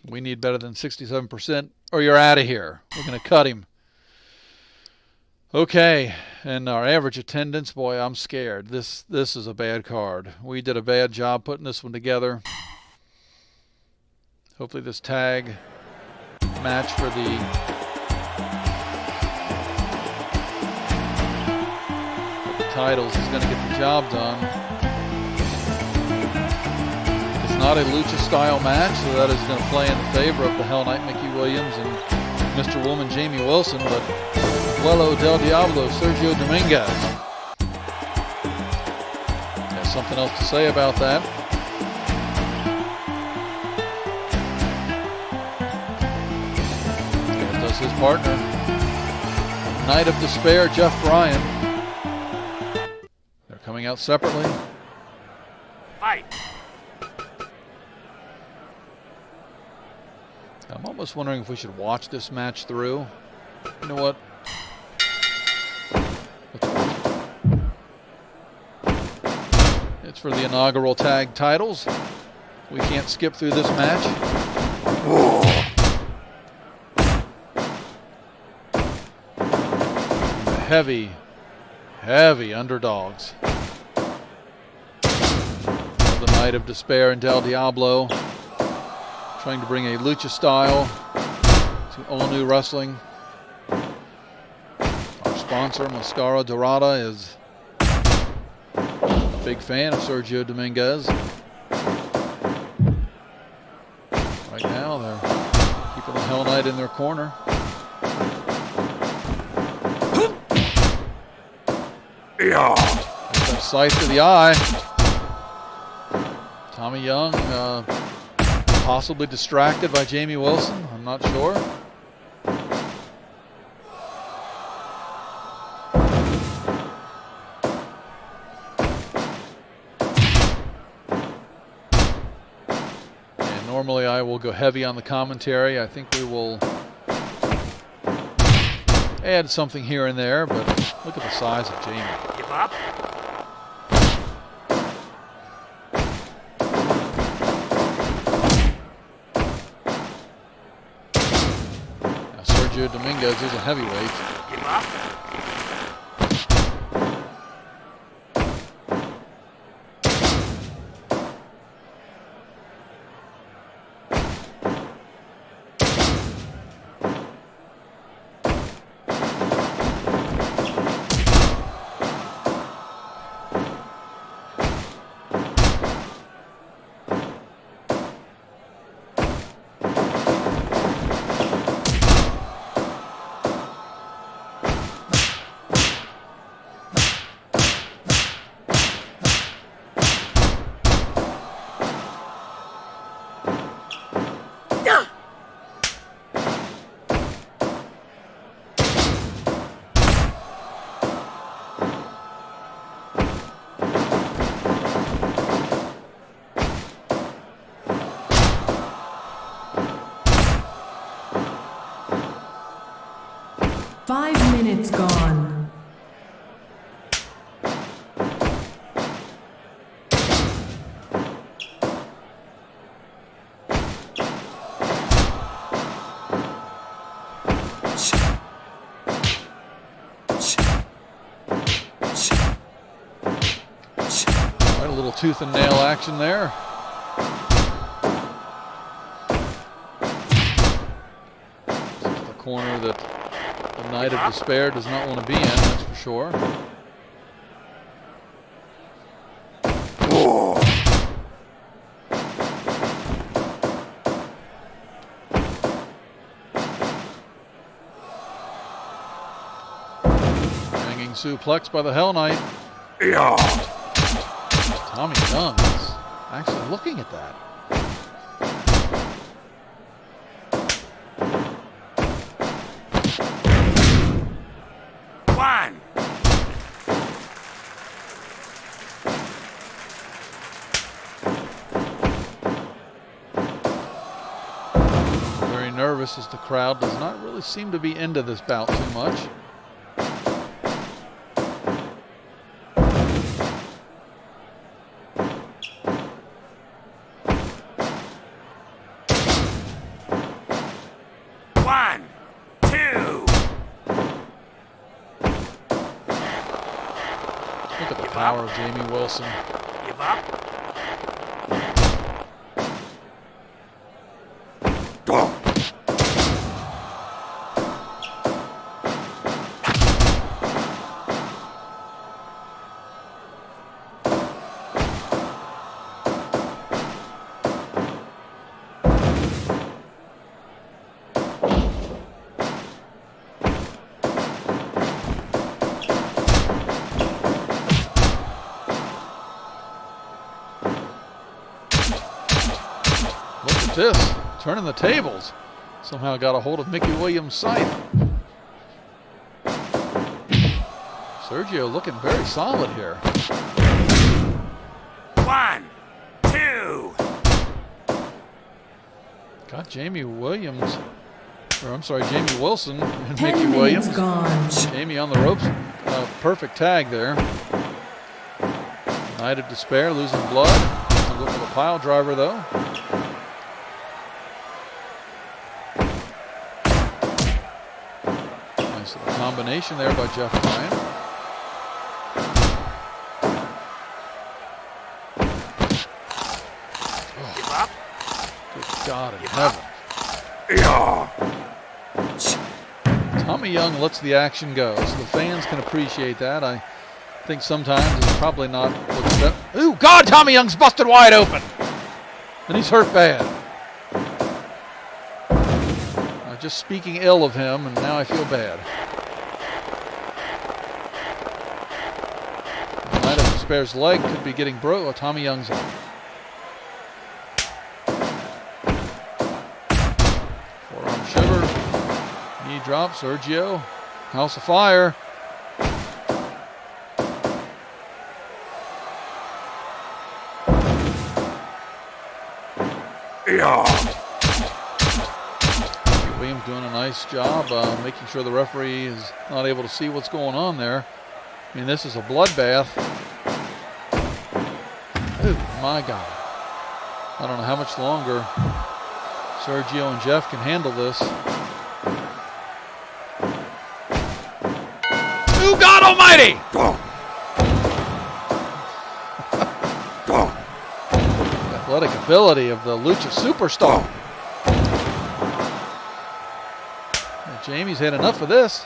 We need better than 67% or you're out of here. We're going to cut him. Okay, and our average attendance, boy, I'm scared. This is a bad card. We did a bad job putting this one together. Hopefully this tag match for the titles is going to get the job done. It's not a lucha style match, so that is going to play in the favor of the Hell Knight Mickey Williams and Mr. Woman Jamie Wilson, but Vuelo del Diablo Sergio Dominguez has something else to say about that. As does his partner, Knight of Despair, Jeff Bryan. They're coming out separately. Fight. I'm almost wondering if we should watch this match through. You know what? It's for the inaugural tag titles. We can't skip through this match. The heavy underdogs. The Knight of Despair and Del Diablo, trying to bring a lucha style to All New Wrestling. Our sponsor, Mascara Dorada, is a big fan of Sergio Dominguez. Right now, they're keeping the Hell Knight in their corner. Yeah. There's that scythe to the eye. Tommy Young possibly distracted by Jamie Wilson. I'm not sure. And normally I will go heavy on the commentary. I think we will add something here and there, but look at the size of Jamie. Give up. Now, Sergio Dominguez is a heavyweight. Give up. Minutes gone. Right, a little tooth and nail action there. This is the corner that the Knight of Despair does not want to be in, that's for sure. Hanging suplex by the Hell Knight. Yeah. Tommy Young is actually looking at that. Very nervous as the crowd does not really seem to be into this bout too much. One, two. Look at the power of Jamie Wilson. Give up. This, turning the tables. Somehow got a hold of Mickey Williams' scythe. Sergio looking very solid here. One, two. Got Jamie Williams, or I'm sorry, Jamie Wilson and 10 Mickey Williams. Gone. Jamie on the ropes. Perfect tag there. Knight of Despair losing blood. Go for the pile driver though. Nice little combination there by Jeff Bryan. Give up. Good God in heaven. Yeah. Tommy Young lets the action go, so the fans can appreciate that. I think sometimes it's probably not what's better. Ooh, God, Tommy Young's busted wide open. And he's hurt bad. I'm just speaking ill of him, and now I feel bad. Knight of Despair's leg could be getting broke. Oh, Tommy Young's up. Forearm shiver. Knee drop. Sergio. House of Fire. Yeah. Williams doing a nice job making sure the referee is not able to see what's going on there. I mean, this is a bloodbath. Oh, my God. I don't know how much longer Sergio and Jeff can handle this. Oh, God almighty! Go. Go. Athletic ability of the Lucha Superstar. Jamie's had enough of this.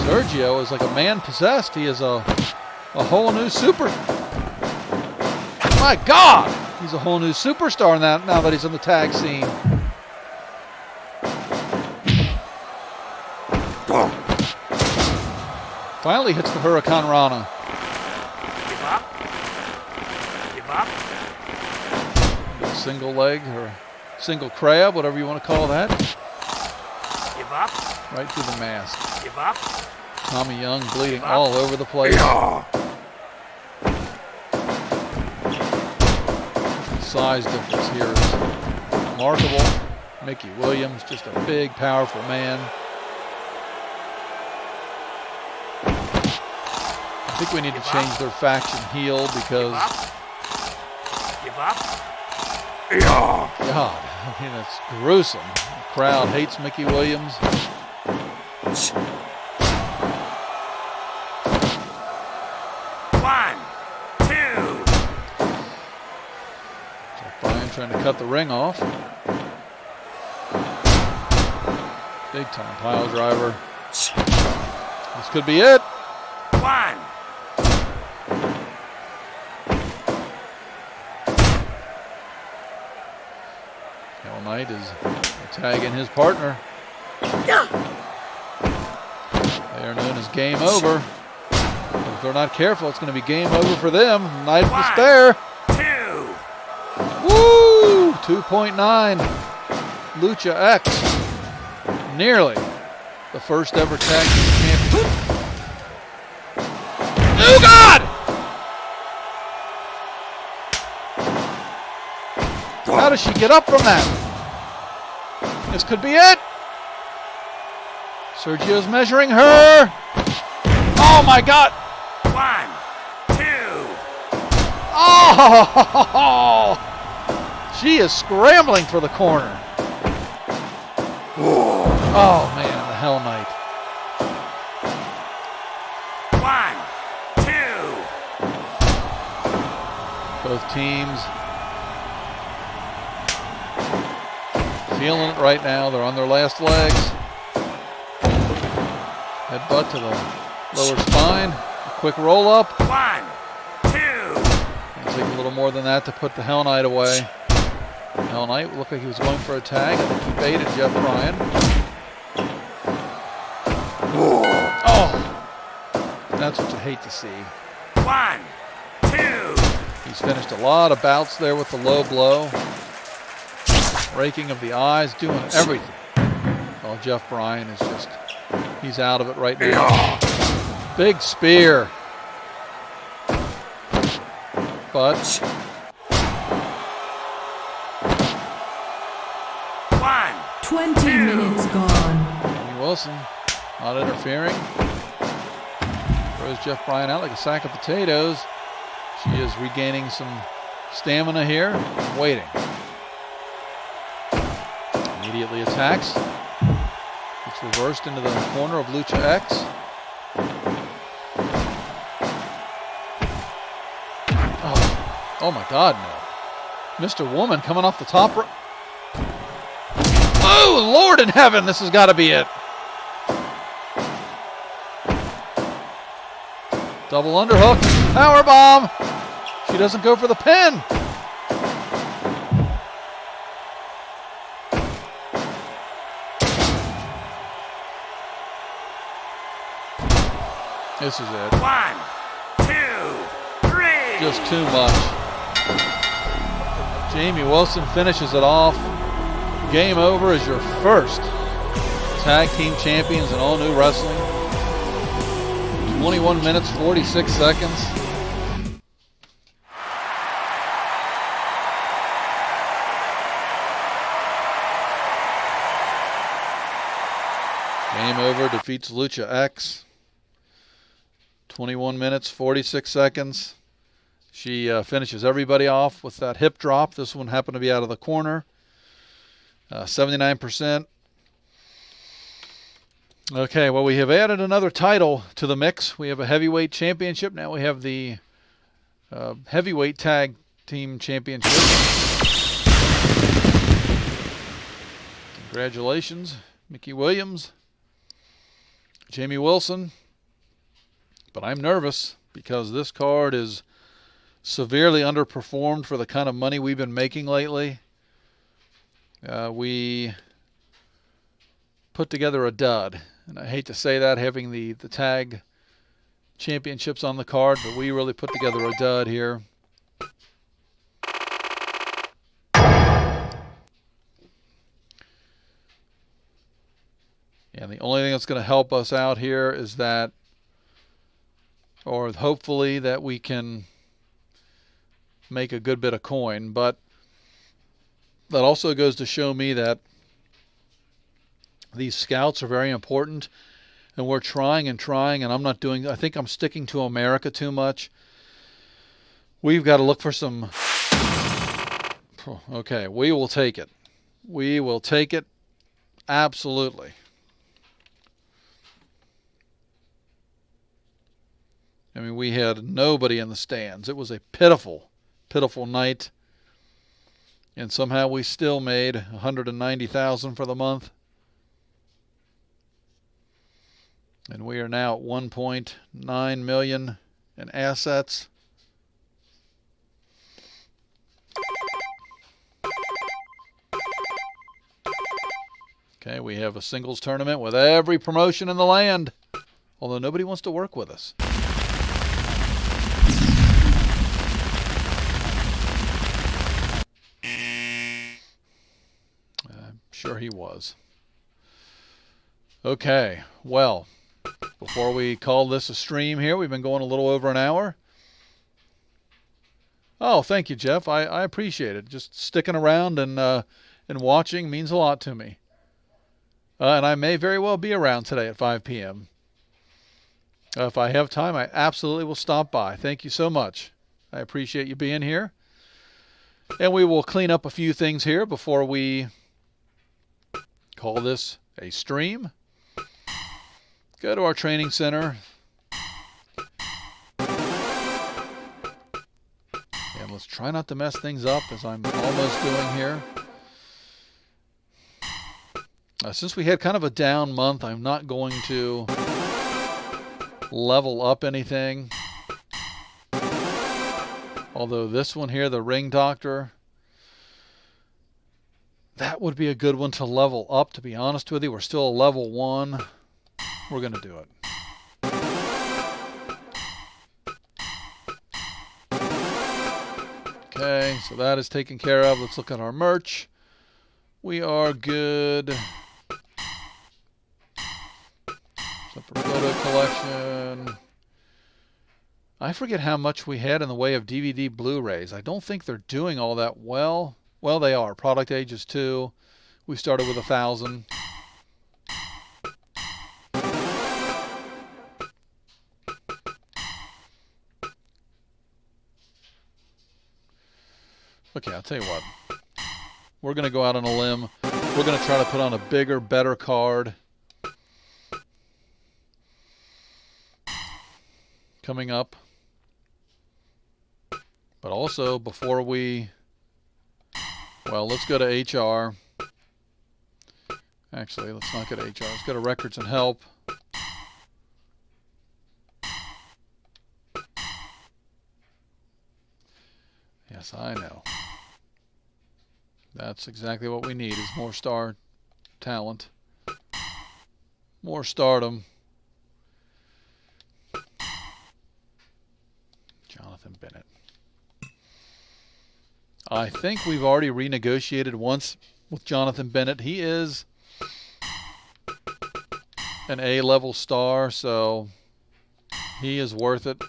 Sergio is like a man possessed. He is a whole new super. My God, he's a whole new superstar now that he's in the tag scene. Go. Finally hits the Hurricane Rana. Give up. Give up. A single leg or single crab, whatever you want to call that. Give up. Right through the mask. Give up. Tommy Young bleeding all over the place. Yeah. The size difference here is remarkable. Mickey Williams, just a big, powerful man. I think we need to change their faction heel because, Give up. Yeah. God, I mean, it's gruesome. The crowd hates Mickey Williams. One, two. Jeff Bryan trying to cut the ring off. Big time pile driver. This could be it. One. Hell Knight is tagging his partner. They are known as Game Over. If they're not careful, it's going to be game over for them. Night of Despair. 2. Woo! 2.9. Lucha X. Nearly the first ever tag team champion. Oh, God! How does she get up from that? This could be it. Sergio's measuring her. Oh, my God. 1, 2. Oh! She is scrambling for the corner. Oh, man, the Hell Knight. 1, 2. Both teams feeling it right now. They're on their last legs. Headbutt to the lower spine. A quick roll up. 1, 2. It'll take a little more than that to put the Hell Knight away. Hell Knight looked like he was going for a tag. I think he baited Jeff Bryan. Oh! That's what you hate to see. 1, 2. He's finished a lot of bouts there with the low blow. Raking of the eyes, doing everything. Well, Jeff Bryan is just, he's out of it right now. Big spear. But 1, 20 minutes gone. Amy Wilson not interfering. Throws Jeff Bryan out like a sack of potatoes. She is regaining some stamina here. Waiting. Immediately attacks. It's reversed into the corner of Lucha X. Oh my God, no. Mr. Woman coming off the top rope. Oh! Oh, Lord in heaven, this has got to be it. Double underhook. Power bomb. She doesn't go for the pin. This is it. 1, 2, 3. Just too much. Jamie Wilson finishes it off. Game over as your first tag team champions in All New Wrestling. 21 minutes, 46 seconds. Game over, defeats Lucha X. 21 minutes, 46 seconds. She finishes everybody off with that hip drop. This one happened to be out of the corner. 79%. Okay, well, we have added another title to the mix. We have a heavyweight championship. Now we have the heavyweight tag team championship. Congratulations, Mickey Williams, Jamie Wilson. But I'm nervous because this card is severely underperformed for the kind of money we've been making lately. We put together a dud. And I hate to say that, having the tag championships on the card, but we really put together a dud here. And the only thing that's going to help us out here is that, or hopefully that we can make a good bit of coin. But that also goes to show me that these scouts are very important, and we're trying and trying, and I think I'm sticking to America too much. We've got to look for some, okay, we will take it. We will take it, absolutely. I mean, we had nobody in the stands. It was a pitiful, pitiful night. And somehow we still made $190,000 for the month. And we are now at $1.9 million in assets. Okay, we have a singles tournament with every promotion in the land. Although nobody wants to work with us. Sure he was. Okay, well, before we call this a stream here, we've been going a little over an hour. Oh, thank you, Jeff. I appreciate it. Just sticking around and watching means a lot to me. And I may very well be around today at 5 p.m. If I have time, I absolutely will stop by. Thank you so much. I appreciate you being here. And we will clean up a few things here before we call this a stream. Go to our training center. And let's try not to mess things up as I'm almost doing here. Since we had kind of a down month, I'm not going to level up anything. Although this one here, the Ring Doctor, that would be a good one to level up, to be honest with you. We're still a level 1. We're going to do it. Okay, so that is taken care of. Let's look at our merch. We are good. Except for photo collection. I forget how much we had in the way of DVD Blu-rays. I don't think they're doing all that well. Well, they are. Product Ages 2. We started with 1,000. Okay, I'll tell you what. We're going to go out on a limb. We're going to try to put on a bigger, better card. Coming up. But also, before we... Well, let's go to HR. Actually, let's not go to HR. Let's go to records and help. Yes, I know. That's exactly what we need, is more star talent. More stardom. Jonathan Bennett. I think we've already renegotiated once with Jonathan Bennett. He is an A-level star, so he is worth it.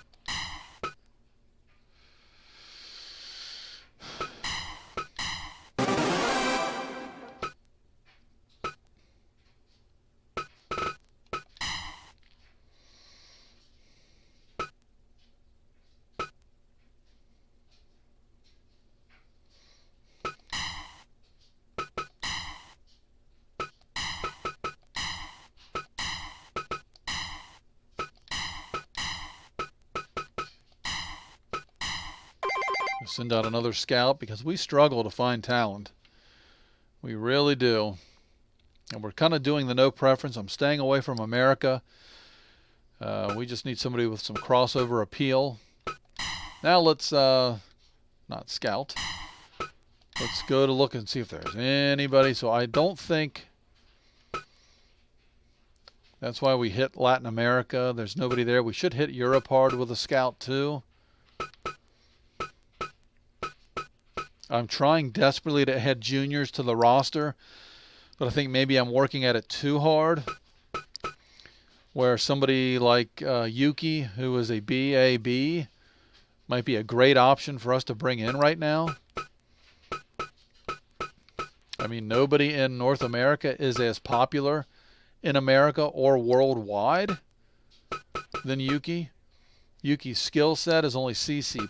Send out another scout because we struggle to find talent. We really do. And we're kind of doing the no preference. I'm staying away from America. We just need somebody with some crossover appeal. Now let's not scout. Let's go to look and see if there's anybody. So I don't think that's why we hit Latin America. There's nobody there. We should hit Europe hard with a scout too. I'm trying desperately to add juniors to the roster, but I think maybe I'm working at it too hard. Where somebody like Yuki, who is a BAB, might be a great option for us to bring in right now. I mean, nobody in North America is as popular in America or worldwide than Yuki. Yuki's skill set is only CC+.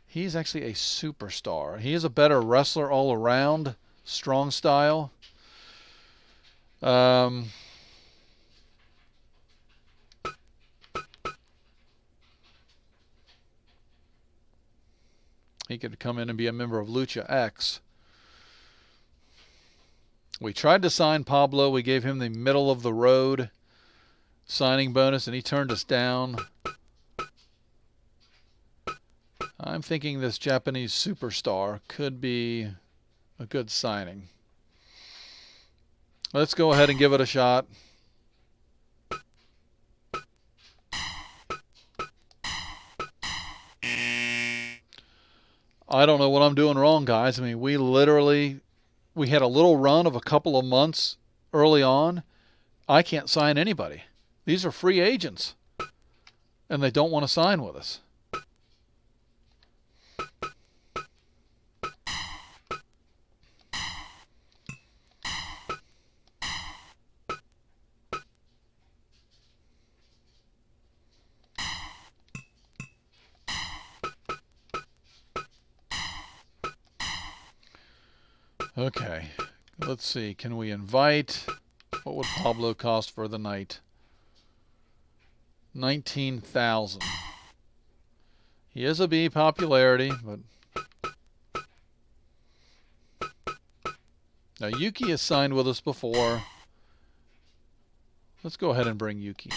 He's actually a superstar. He is a better wrestler all around, strong style. He could come in and be a member of Lucha X. We tried to sign Pablo. We gave him the middle of the road signing bonus, and he turned us down. I'm thinking this Japanese superstar could be a good signing. Let's go ahead and give it a shot. I don't know what I'm doing wrong, guys. I mean, we had a little run of a couple of months early on. I can't sign anybody. These are free agents, and they don't want to sign with us. Okay, let's see. Can we invite? What would Pablo cost for the night? 19,000. He is a B popularity, but now Yuki has signed with us before. Let's go ahead and bring Yuki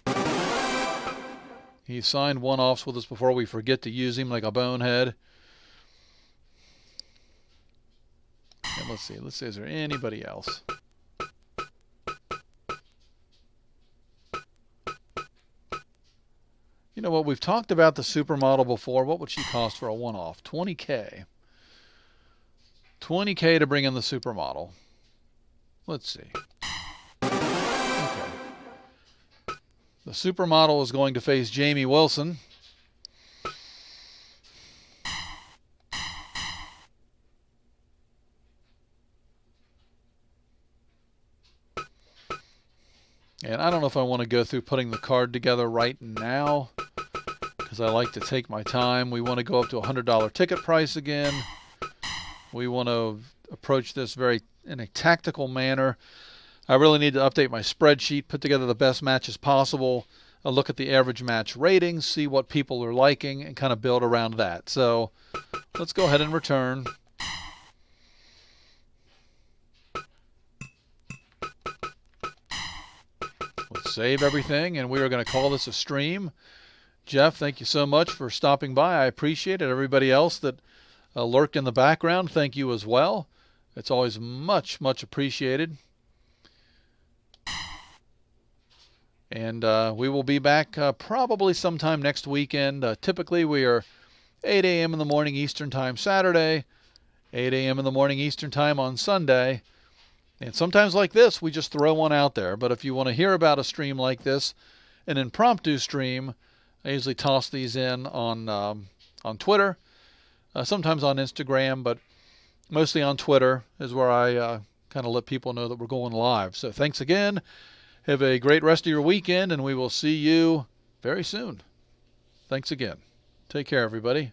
in. He signed one-offs with us before. We forget to use him like a bonehead. And let's see, is there anybody else? You know what, we've talked about the supermodel before. What would she cost for a one-off? $20K. $20K to bring in the supermodel. Let's see. Okay. The supermodel is going to face Jamie Wilson. And I don't know if I want to go through putting the card together right now, because I like to take my time. We want to go up to a $100 ticket price again. We want to approach this in a tactical manner. I really need to update my spreadsheet, put together the best matches possible. look at the average match ratings, see what people are liking, and kind of build around that. So let's go ahead and return. Let's save everything, and we are going to call this a stream. Jeff, thank you so much for stopping by. I appreciate it. Everybody else that lurked in the background, thank you as well. It's always much, much appreciated. And we will be back probably sometime next weekend. Typically, we are 8 a.m. in the morning Eastern Time Saturday, 8 a.m. in the morning Eastern Time on Sunday. And sometimes like this, we just throw one out there. But if you want to hear about a stream like this, an impromptu stream, I usually toss these in on Twitter, sometimes on Instagram, but mostly on Twitter is where I kind of let people know that we're going live. So thanks again. Have a great rest of your weekend, and we will see you very soon. Thanks again. Take care, everybody.